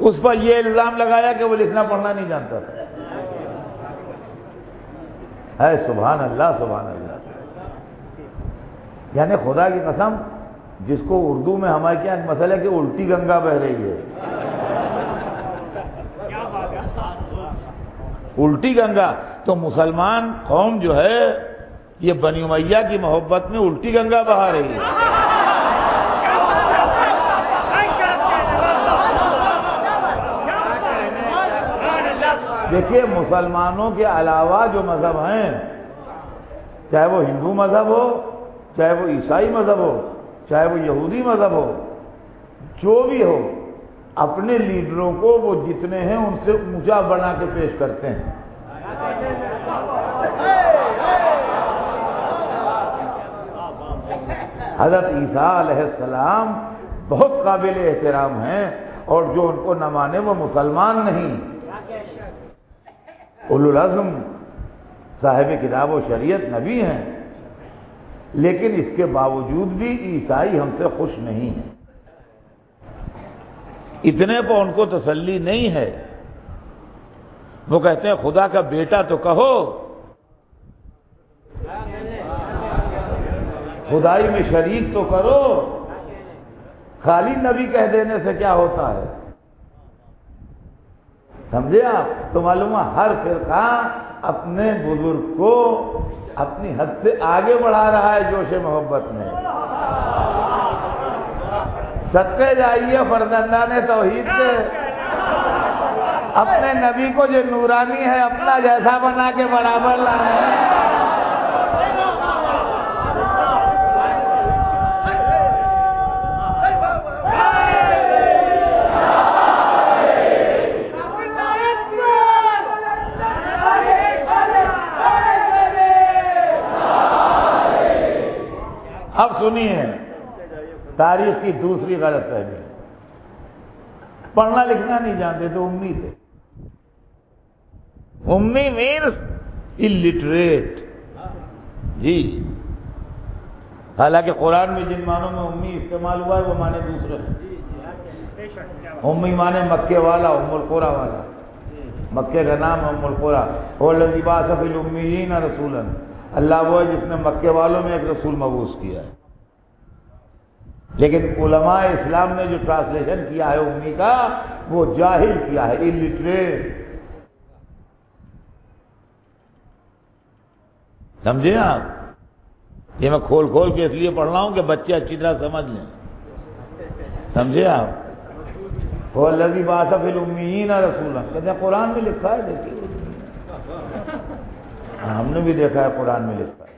اس پر یہ الزام لگایا کہ وہ لکھنا پڑھنا نہیں جانتا تھا. ہے سبحان اللہ سبحان اللہ. یعنی خدا کی قسم, جس کو اردو میں ہمارے کیا مسئلہ ہے کہ الٹی گنگا بہ رہی ہے. الٹی گنگا تو مسلمان قوم جو ہے یہ بنی امیہ کی محبت میں الٹی گنگا بہا رہی ہے. دیکھیے مسلمانوں کے علاوہ جو مذہب ہیں, چاہے وہ ہندو مذہب ہو, چاہے وہ عیسائی مذہب ہو, چاہے وہ یہودی مذہب ہو, جو بھی ہو, اپنے لیڈروں کو وہ جتنے ہیں ان سے اونچا بنا کے پیش کرتے ہیں. حضرت عیسیٰ علیہ السلام بہت قابل احترام ہیں, اور جو ان کو نہ مانے وہ مسلمان نہیں. اولو العزم صاحب کتاب و شریعت نبی ہیں, لیکن اس کے باوجود بھی عیسائی ہم سے خوش نہیں ہیں. اتنے پر ان کو تسلی نہیں ہے. وہ کہتے ہیں خدا کا بیٹا تو کہو, خدائی میں شریک تو کرو, خالی نبی کہہ دینے سے کیا ہوتا ہے. سمجھے آپ؟ تو معلوم ہے ہر فرقہ اپنے بزرگ کو اپنی حد سے آگے بڑھا رہا ہے جوش محبت میں. صدقے جائیے فرزندان توحید کے, اپنے نبی کو جو نورانی ہے اپنا جیسا بنا کے برابر لائیں. اب سنیے تاریخ کی دوسری غلط فہمی. پڑھنا لکھنا نہیں جانتے تو امی تھے. امی مینس الٹریٹ. جی, حالانکہ قرآن میں جن معنوں میں امی استعمال ہوا ہے وہ معنی دوسرے ہیں. امی معنی مکے والا, ام القری والا. مکے کا نام ام القری. هو الذی بعث فی الامیین رسولا, اللہ وہ ہے جس نے مکے والوں میں ایک رسول مبعوث کیا ہے. لیکن علماء اسلام نے جو ٹرانسلیشن کیا ہے امی کا, وہ جاہل کیا ہے, الٹریٹ. سمجھے آپ؟ یہ میں کھول کھول کے اس لیے پڑھ رہا ہوں کہ بچے اچھی طرح سمجھ لیں. سمجھے آپ؟ وہ الذی بعث فی الامیین رسولا, کہتے ہیں قرآن میں لکھا ہے. دیکھیے ہم نے بھی دیکھا ہے قرآن میں لکھا ہے.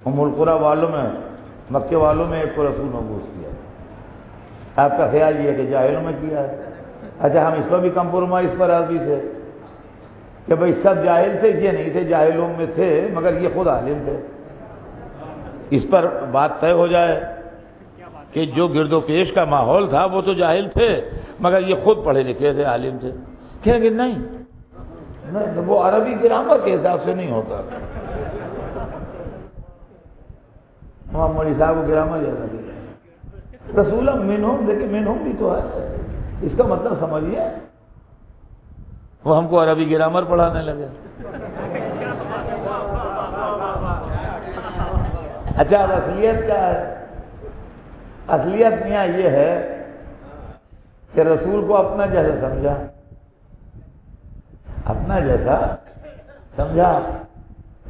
ام القری والوں میں, مکے والوں میں ایک کو رسول مبعوث کیا. آپ کا خیال یہ ہے کہ جاہلوں میں کیا ہے. اچھا, ہم اس پر بھی کمپرومائز پر راضی تھے کہ بھئی سب جاہل تھے, یہ نہیں تھے, جاہلوں میں تھے مگر یہ خود عالم تھے. اس پر بات طے ہو جائے کہ جو گرد و پیش کا ماحول تھا وہ تو جاہل تھے مگر یہ خود پڑھے لکھے تھے, عالم تھے. کہیں گے نہیں, وہ عربی گرامر کے حساب سے نہیں ہوتا. محمد علی صاحب کو گرامر جیسا بھی رسول منہم, دیکھیں منہم بھی تو ہے, اس کا مطلب سمجھیے. وہ ہم کو عربی گرامر پڑھانے لگے. اچھا, اب اصلیت کیا ہے؟ اصلیت میاں یہ ہے کہ رسول کو اپنا جیسا سمجھا, اپنا جیسا سمجھا.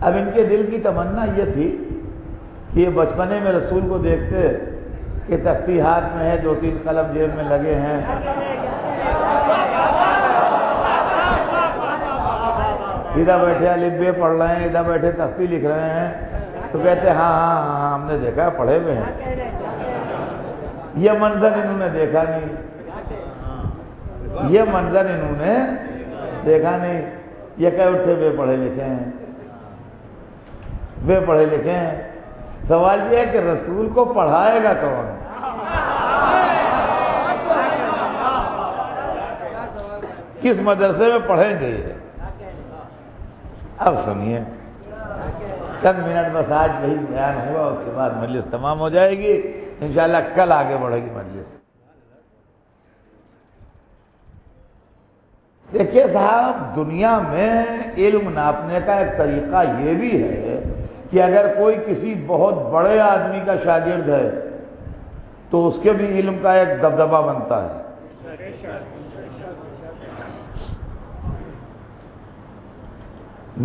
اب ان کے دل کی تمنا یہ تھی کہ یہ بچپنے میں رسول کو دیکھتے کہ تختی ہاتھ میں ہے، 2-3 قلم جیب میں لگے ہیں، ادھر بیٹھے الف ب پڑھ رہے ہیں، ادھر بیٹھے تختی لکھ رہے ہیں، تو کہتے ہیں ہاں ہاں ہاں ہم نے دیکھا ہے، پڑھے ہوئے ہیں۔ یہ منظر انہوں نے دیکھا نہیں، یہ منظر انہوں نے دیکھا نہیں، یہ کہہ اٹھے بے پڑھے لکھے ہیں، بے پڑھے لکھے ہیں۔ سوال یہ ہے کہ رسول کو پڑھائے گا کون؟ کس مدرسے میں پڑھیں گے یہ؟ اب سنیے، چند منٹ بس آج وہی بیان ہوا، اس کے بعد مجلس تمام ہو جائے گی انشاءاللہ، کل آگے بڑھے گی مجلس۔ دیکھیے صاحب، دنیا میں علم ناپنے کا ایک طریقہ یہ بھی ہے کہ اگر کوئی کسی بہت بڑے آدمی کا شاگرد ہے تو اس کے بھی علم کا ایک دبدبہ بنتا ہے۔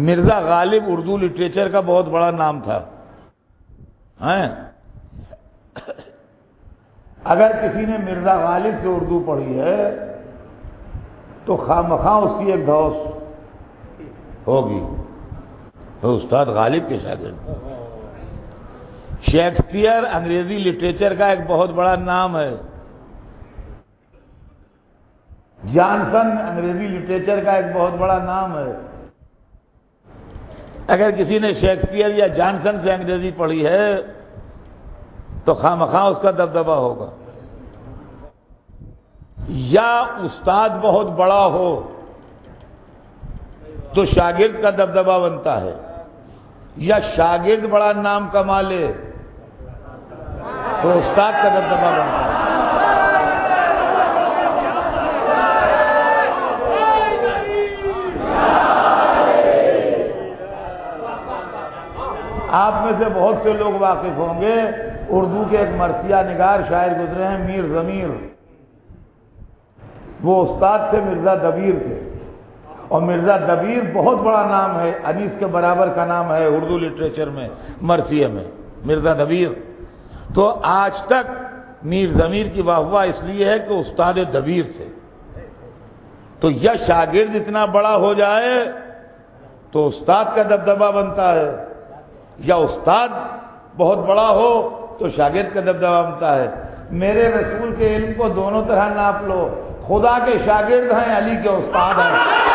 مرزا غالب اردو لٹریچر کا بہت بڑا نام تھا، اگر کسی نے مرزا غالب سے اردو پڑھی ہے تو خواہ اس کی ایک دھوس ہوگی، تو استاد غالب کے شاگرد۔ شیکسپیئر انگریزی لٹریچر کا ایک بہت بڑا نام ہے، جانسن انگریزی لٹریچر کا ایک بہت بڑا نام ہے۔ اگر کسی نے شیکسپیئر یا جانسن سے انگریزی پڑھی ہے تو خواہ اس کا دبدبہ ہوگا۔ یا استاد بہت بڑا ہو تو شاگرد کا دبدبہ بنتا ہے، یا شاگرد بڑا نام کما لے تو استاد کا دبدبہ بنتا ہے۔ آپ میں سے بہت سے لوگ واقف ہوں گے، اردو کے ایک مرثیہ نگار شاعر گزرے ہیں میر ضمیر، وہ استاد تھے مرزا دبیر کے، اور مرزا دبیر بہت بڑا نام ہے، انیس کے برابر کا نام ہے اردو لٹریچر میں، مرثیہ میں مرزا دبیر۔ تو آج تک میر ضمیر کی واہ واہ اس لیے ہے کہ استاد دبیر تھے۔ تو یا شاگرد اتنا بڑا ہو جائے تو استاد کا دبدبہ بنتا ہے، یا استاد بہت بڑا ہو تو شاگرد کا دبدبہ بنتا ہے۔ میرے رسول کے علم کو دونوں طرح ناپ لو، خدا کے شاگرد ہیں، علی کے استاد ہیں۔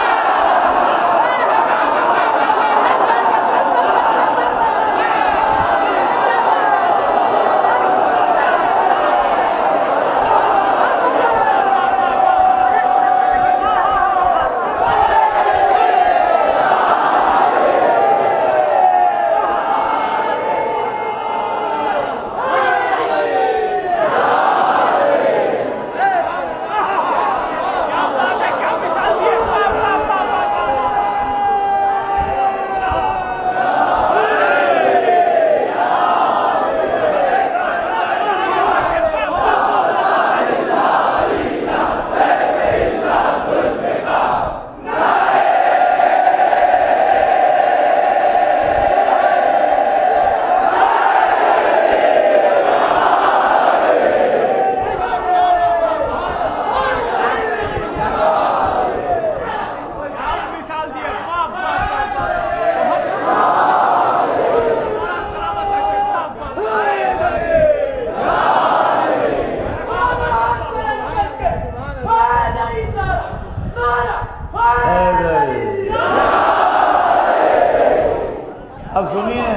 اب سنیے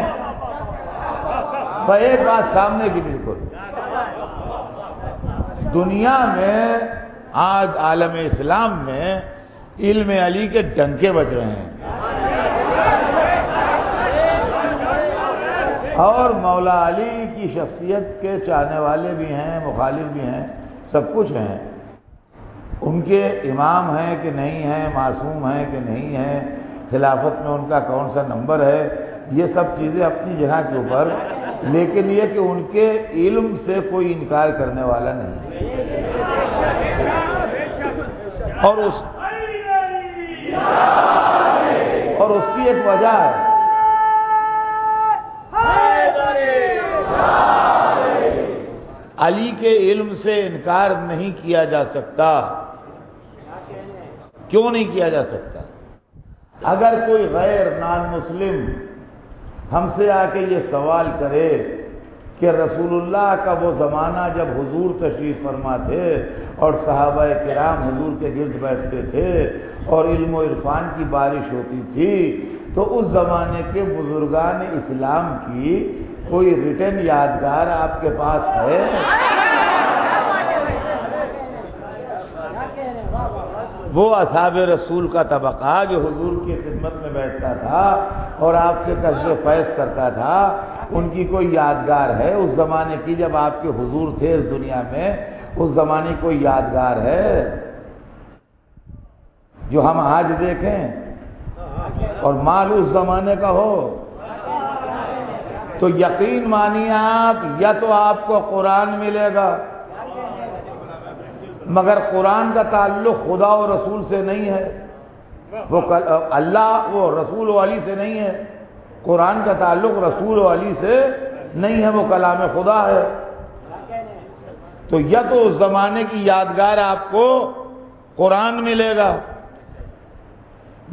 ایک بات سامنے کی، بالکل دنیا میں آج عالم اسلام میں علم علی کے ڈنکے بج رہے ہیں، اور مولا علی کی شخصیت کے چاہنے والے بھی ہیں، مخالف بھی ہیں، سب کچھ ہیں۔ ان کے امام ہیں کہ نہیں ہیں، معصوم ہیں کہ نہیں ہیں، خلافت میں ان کا کون سا نمبر ہے، یہ سب چیزیں اپنی جگہ کے اوپر، لیکن یہ کہ ان کے علم سے کوئی انکار کرنے والا نہیں۔ اور اس کی ایک وجہ ہے، علی کے علم سے انکار نہیں کیا جا سکتا۔ کیوں نہیں کیا جا سکتا؟ اگر کوئی غیر نان مسلم ہم سے آ کے یہ سوال کرے کہ رسول اللہ کا وہ زمانہ جب حضور تشریف فرما تھے اور صحابہ کرام حضور کے گرد بیٹھتے تھے اور علم و عرفان کی بارش ہوتی تھی، تو اس زمانے کے بزرگان اسلام کی کوئی ریٹن یادگار آپ کے پاس ہے؟ وہ اصحاب رسول کا طبقہ جو حضور کی خدمت میں بیٹھتا تھا اور آپ سے کشف فیض کرتا تھا، ان کی کوئی یادگار ہے اس زمانے کی جب آپ کے حضور تھے اس دنیا میں؟ اس زمانے کی کوئی یادگار ہے جو ہم آج دیکھیں اور مال اس زمانے کا ہو؟ تو یقین مانیے آپ، یا تو آپ کو قرآن ملے گا، مگر قرآن کا تعلق خدا و رسول سے نہیں ہے، وہ اللہ وہ رسول و علی سے نہیں ہے، قرآن کا تعلق رسول و علی سے نہیں ہے، وہ کلام خدا ہے۔ تو یا تو اس زمانے کی یادگار آپ کو قرآن ملے گا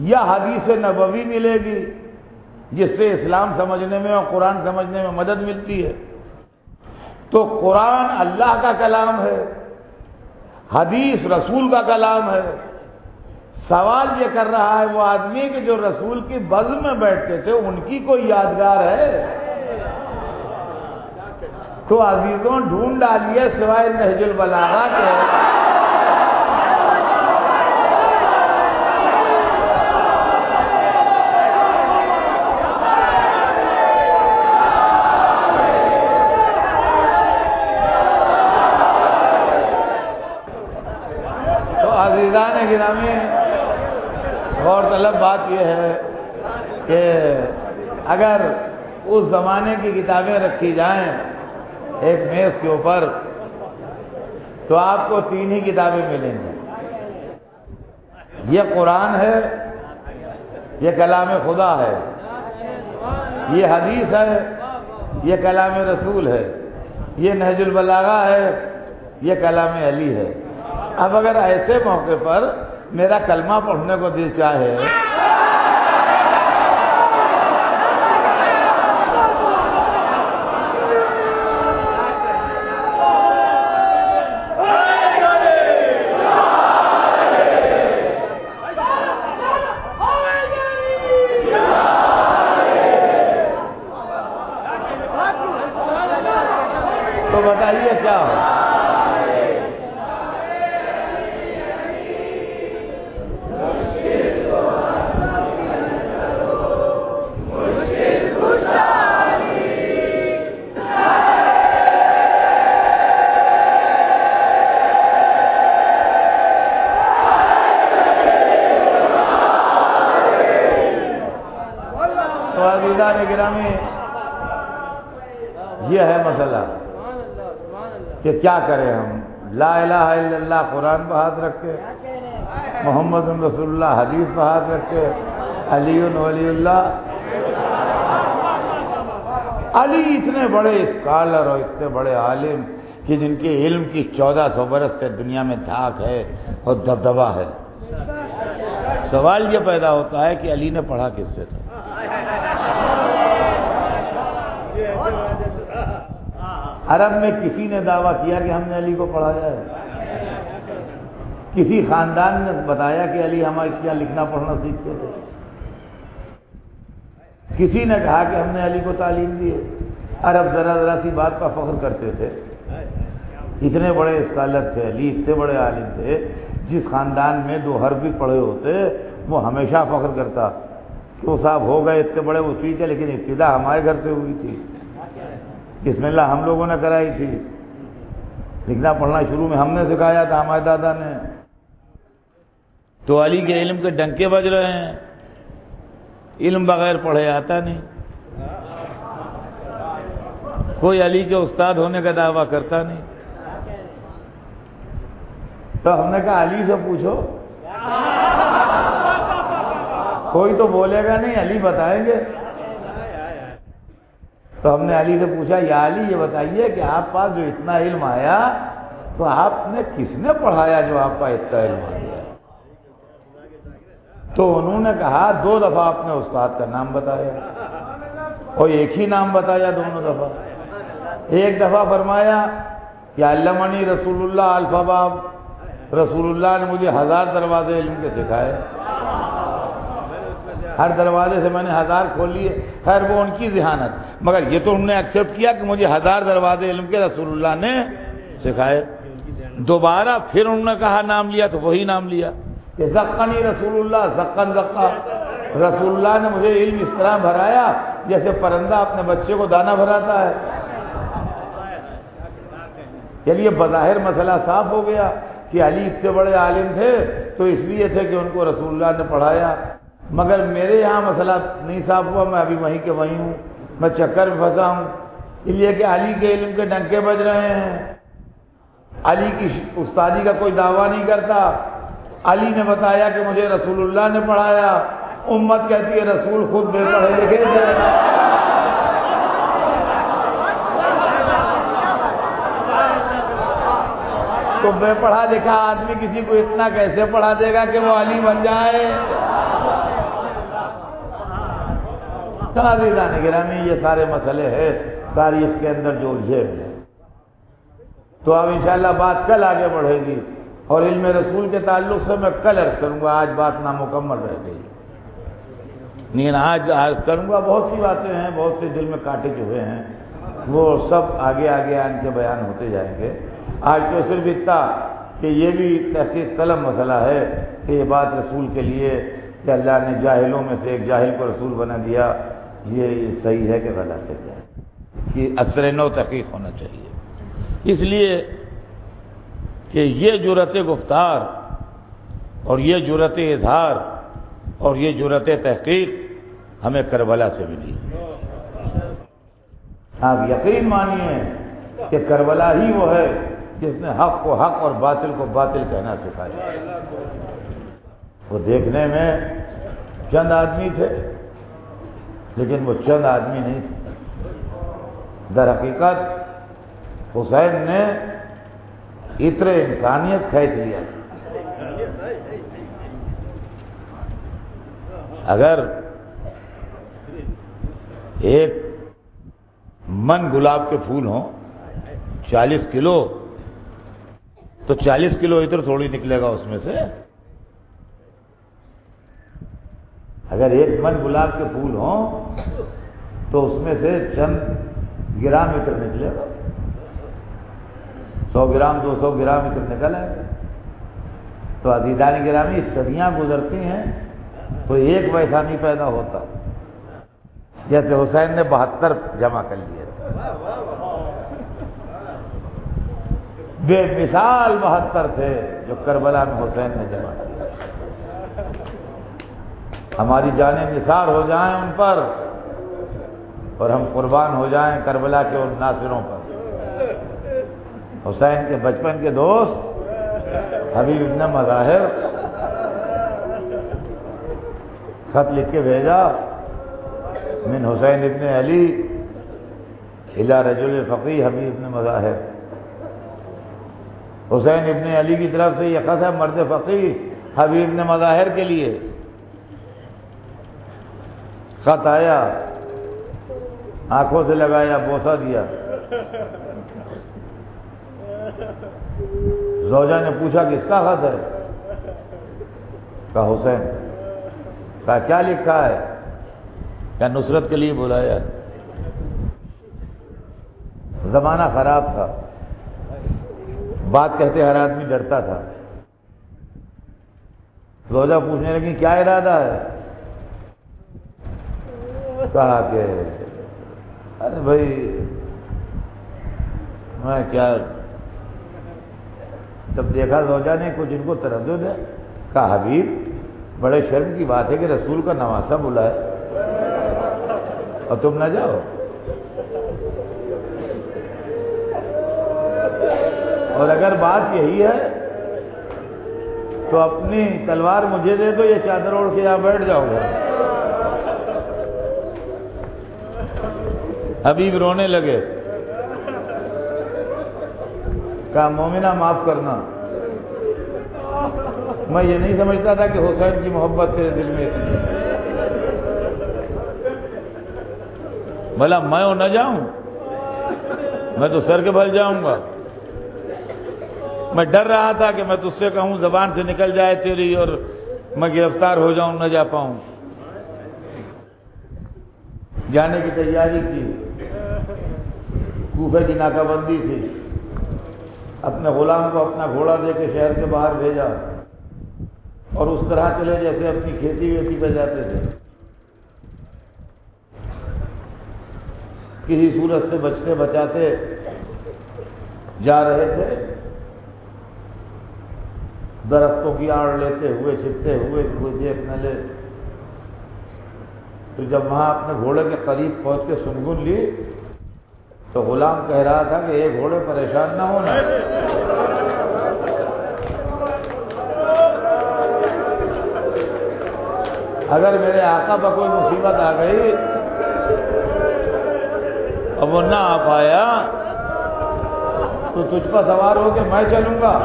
یا حدیث نبوی ملے گی جس سے اسلام سمجھنے میں اور قرآن سمجھنے میں مدد ملتی ہے۔ تو قرآن اللہ کا کلام ہے، حدیث رسول کا کلام ہے۔ سوال یہ کر رہا ہے وہ آدمی کہ جو رسول کی بزم میں بیٹھتے تھے ان کی کوئی یادگار ہے؟ تو عزیزوں ڈھونڈ ڈالیے سوائے نہج البلاغہ کے۔ عزیزان گرامی، غور طلب بات یہ ہے کہ اگر اس زمانے کی کتابیں رکھی جائیں ایک میز کے اوپر تو آپ کو 3 ہی کتابیں ملیں گی، یہ قرآن ہے، یہ کلام خدا ہے، یہ حدیث ہے، یہ کلام رسول ہے، یہ نہج البلاغہ ہے، یہ کلام علی ہے۔ اب اگر ایسے موقع پر میرا کلمہ پڑھنے کو دل چاہے تو بتائیے کیا ہو؟ گرامی یہ ہے مسئلہ کہ کیا کریں ہم؟ لا الہ الا اللہ قرآن پہ ہاتھ رکھ کے، محمد رسول اللہ حدیث پہ ہاتھ رکھ کے، علی ولی اللہ۔ علی اتنے بڑے اسکالر اور اتنے بڑے عالم کہ جن کے علم کی 1400 برس سے دنیا میں دھاک ہے اور دبدبہ ہے۔ سوال یہ پیدا ہوتا ہے کہ علی نے پڑھا کس سے تھا؟ عرب میں کسی نے دعویٰ کیا کہ ہم نے علی کو پڑھایا ہے؟ کسی خاندان نے بتایا کہ علی ہمارے کیا لکھنا پڑھنا سیکھتے تھے؟ کسی نے کہا کہ ہم نے علی کو تعلیم دی ہے؟ عرب ذرا ذرا سی بات پر فخر کرتے تھے۔ اتنے بڑے اسکالر تھے علی، اتنے بڑے عالم تھے، جس خاندان میں 2 حرف بھی پڑھے ہوتے وہ ہمیشہ فخر کرتا کہ وہ صاحب ہو گئے اتنے بڑے، وہ ٹھیک ہے لیکن ابتدا ہمارے گھر سے ہوئی تھی، بسم اللہ ہم لوگوں نے کرائی تھی، لکھنا پڑھنا شروع میں ہم نے سکھایا تھا، ہمارے دادا نے۔ تو علی کے علم کے ڈنکے بج رہے ہیں، علم بغیر پڑھے آتا نہیں، کوئی علی کے استاد ہونے کا دعویٰ کرتا نہیں۔ تو ہم نے کہا علی سے پوچھو، کوئی تو بولے گا نہیں، علی بتائیں گے۔ تو ہم نے علی سے پوچھا یا علی یہ بتائیے کہ آپ پاس جو اتنا علم آیا تو آپ نے کس نے پڑھایا جو آپ کا اتنا علم آ گیا؟ تو انہوں نے کہا 2 دفعہ اپنے استاد کا نام بتایا اور ایک ہی نام بتایا دونوں دفعہ۔ ایک دفعہ فرمایا کہ علمنی رسول اللہ الفباب، رسول اللہ نے مجھے 1000 دروازے علم کے سکھائے، ہر دروازے سے میں نے 1000 کھول لیے۔ خیر وہ ان کی ذہانت، مگر یہ تو انہوں نے ایکسیپٹ کیا کہ مجھے 1000 دروازے علم کے رسول اللہ نے سکھائے۔ دوبارہ پھر انہوں نے کہا نام لیا تو وہی نام لیا کہ زقنی رسول اللہ زقن زقا، رسول اللہ نے مجھے علم اس طرح بھرایا جیسے پرندہ اپنے بچے کو دانہ بھراتا ہے۔ چلیے بظاہر مسئلہ صاف ہو گیا کہ علی اتنے بڑے عالم تھے تو اس لیے تھے کہ ان کو رسول اللہ نے پڑھایا، مگر میرے یہاں مسئلہ نہیں صاف ہوا، میں ابھی وہیں کے وہیں ہوں، میں چکر میں پھنسا ہوں، اس لیے کہ علی کے علم کے ڈنکے بج رہے ہیں، علی کی استادی کا کوئی دعویٰ نہیں کرتا، علی نے بتایا کہ مجھے رسول اللہ نے پڑھایا، امت کہتی ہے رسول خود بے پڑھے لکھے تھے۔ تو بے پڑھا لکھا آدمی کسی کو اتنا کیسے پڑھا دے گا کہ وہ علی بن جائے؟ عزیزان گرامی یہ سارے مسئلے ہیں تاریخ کے اندر جو الجھے ہوئے ہیں۔ تو اب انشاءاللہ بات کل آگے بڑھے گی، اور علم رسول کے تعلق سے میں کل عرض کروں گا، آج بات نامکمل رہ گئی، لیکن آج عرض کروں گا۔ بہت سی باتیں ہیں، بہت سے دل میں کانٹے چبھے ہیں، وہ سب آگے آگے ان کے بیان ہوتے جائیں گے۔ آج تو صرف اتنا کہ یہ بھی تحقیق طلب مسئلہ ہے کہ یہ بات رسول کے لیے کہ اللہ نے جاہلوں میں سے ایک جاہل کو رسول بنا دیا، یہ صحیح ہے کہ غلط ہے، کیا ہے کہ اثر نو تحقیق ہونا چاہیے۔ اس لیے کہ یہ جرأت گفتار اور یہ جرأت اظہار اور یہ جرأت تحقیق ہمیں کربلا سے ملی۔ آپ یقین مانیے کہ کربلا ہی وہ ہے جس نے حق کو حق اور باطل کو باطل کہنا سکھایا۔ وہ دیکھنے میں چند آدمی تھے لیکن وہ چند آدمی نہیں تھے، در حقیقت حسین نے عطر انسانیت کھینچ لیا۔ اگر ایک من گلاب کے پھول ہوں 40 کلو تو 40 کلو عطر تھوڑی نکلے گا اس میں سے۔ اگر ایک من گلاب کے پھول ہوں تو اس میں سے چند گرام عطر نکلے گا، 100 گرام 200 گرام عطر نکل آئے گا۔ تو عزیزان گرامی صدیاں گزرتی ہیں تو ایک ویسا نہیں پیدا ہوتا، جیسے حسین نے 72 جمع کر لیے، بے مثال 72 تھے جو کربلا میں حسین نے جمع کیے۔ ہماری جانیں نثار ہو جائیں ان پر اور ہم قربان ہو جائیں کربلا کے ان ناصروں پر۔ حسین کے بچپن کے دوست حبیب ابن مظاہر خط لکھ کے بھیجا، من حسین ابن علی الی رجل فقیہ حبیب ابن مظاہر۔ حسین ابن علی کی طرف سے یہ خط ہے مرد فقیہ حبیب ابن مظاہر کے لیے۔ خط آیا، آنکھوں سے لگایا، بوسہ دیا۔ زوجہ نے پوچھا کس کا خط ہے؟ کہا حسین۔ کہا کیا لکھا ہے؟ کیا نصرت کے لیے بلایا؟ زمانہ خراب تھا، بات کہتے ہر آدمی ڈرتا تھا۔ زوجہ پوچھنے لگی کیا ارادہ ہے؟ کہا کہ ارے بھائی میں کیا، جب دیکھا زوجہ نے کچھ ان کو تردد ہے، کہا حبیب بڑے شرم کی بات ہے کہ رسول کا نواسہ بلائے اور تم نہ جاؤ۔ اور اگر بات یہی ہے تو اپنی تلوار مجھے دے دو، یہ چادر اوڑھ کے یہاں بیٹھ جاؤ گا۔ حبیب رونے لگے، کہا مومنہ معاف کرنا، میں یہ نہیں سمجھتا تھا کہ حسین کی محبت تیرے دل میں اتنی ہے، بھلا میں نہ جاؤں، میں تو سر کے بل جاؤں گا، میں ڈر رہا تھا کہ میں تجھ سے کہوں زبان سے نکل جائے تیری اور میں گرفتار ہو جاؤں، نہ جا پاؤں۔ جانے کی تیاری کی، کوفے کی ناکہ بندی تھی، اپنے غلام کو اپنا گھوڑا دے کے شہر کے باہر بھیجا اور اس طرح چلے جیسے اپنی کھیتی ویتی پہ جاتے تھے، کسی صورت سے بچتے بچاتے جا رہے تھے، درختوں کی آڑ لیتے ہوئے چھپتے ہوئے کوئی دیکھ نہ لے۔ تو جب وہاں اپنے گھوڑے کے قریب پہنچ کے سنگن لی تو غلام کہہ رہا تھا کہ یہ گھوڑے پریشان نہ ہونا، اگر میرے آقا پر کوئی مصیبت آ گئی اور وہ نہ آ پایا تو تجھ پر سوار ہو کے میں چلوں گا۔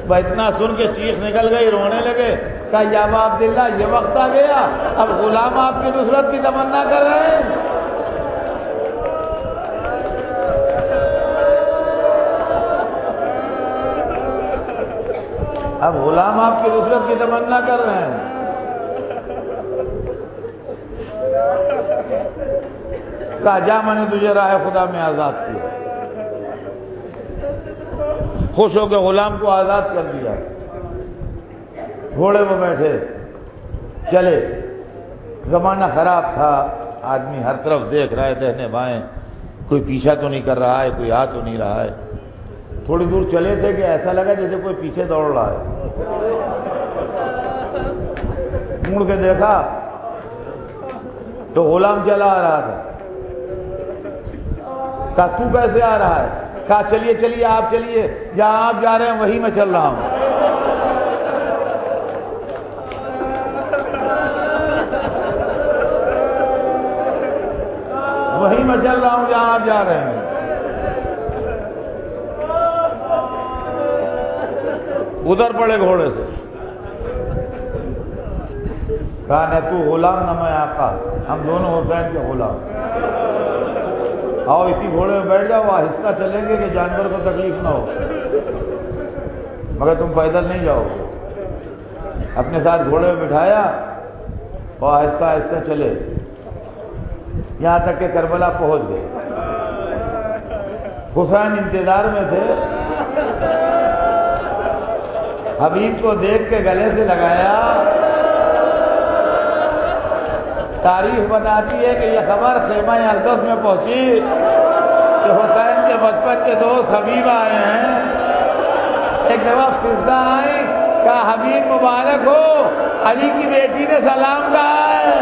وہ اتنا سن کے چیخ نکل گئی، رونے لگے، کہا یا ابا عبداللہ یہ وقت آ گیا، اب غلام آپ کی نصرت کی تمنا کر رہے ہیں۔ اب غلام آپ کی نصرت کی تمنا کر رہے ہیں۔ کہا جا میں نے تجھے راہ خدا میں آزاد کیا، خوش ہو کے غلام کو آزاد کر دیا، گھوڑے میں بیٹھے چلے۔ زمانہ خراب تھا، آدمی ہر طرف دیکھ رہا ہے دہنے بائیں، کوئی پیچھا تو نہیں کر رہا ہے، کوئی آ تو نہیں رہا ہے۔ تھوڑی دور چلے تھے کہ ایسا لگا جیسے کوئی پیچھے دوڑ رہا ہے، مڑ کے دیکھا تو غلام چلا آ رہا تھا۔ کہا تو کیسے آ رہا ہے؟ کہا چلیے چلیے آپ چلیے، جہاں آپ جا رہے ہیں وہیں میں چل رہا ہوں۔ وہیں میں چل رہا ہوں جہاں آپ جا رہے ہیں۔ ادھر پڑے گھوڑے سے، کہا نہ تو غلام نہ میں آقا، ہم دونوں حسین کے غلام، آؤ اسی گھوڑے میں بیٹھ جاؤ، آہستہ چلیں گے کہ جانور کو تکلیف نہ ہو، مگر تم پیدل نہیں جاؤ گے۔ اپنے ساتھ گھوڑے میں بٹھایا اور آہستہ آہستہ چلے، یہاں تک کہ کربلا پہنچ گئے۔ حسین انتظار میں تھے، حبیب کو دیکھ کے گلے سے لگایا۔ تاریخ بتاتی ہے کہ یہ خبر خیمہ اقدس میں پہنچی کہ حسین کے بچپن کے دوست حبیب آئے ہیں۔ ایک دفعہ فضا آئی، کہا حبیب مبارک ہو، علی کی بیٹی نے سلام کہا ہے،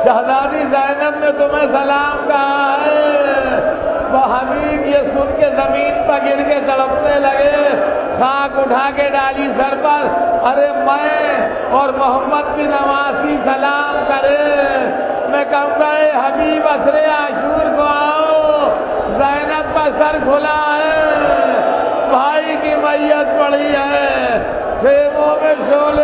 شہزادی زینب نے تمہیں سلام کہا ہے۔ وہ حبیب یہ سن کے زمین پر گر کے تڑپنے لگے، خاک اٹھا کے ڈالی سر پر، ارے میں اور محمد کی نواسی سلام کرے، میں کہوں گا اے حبیب عصر عاشور کو آؤ، زینب کا سر کھلا ہے، بھائی کی میت پڑی ہے، خیموں میں شعلے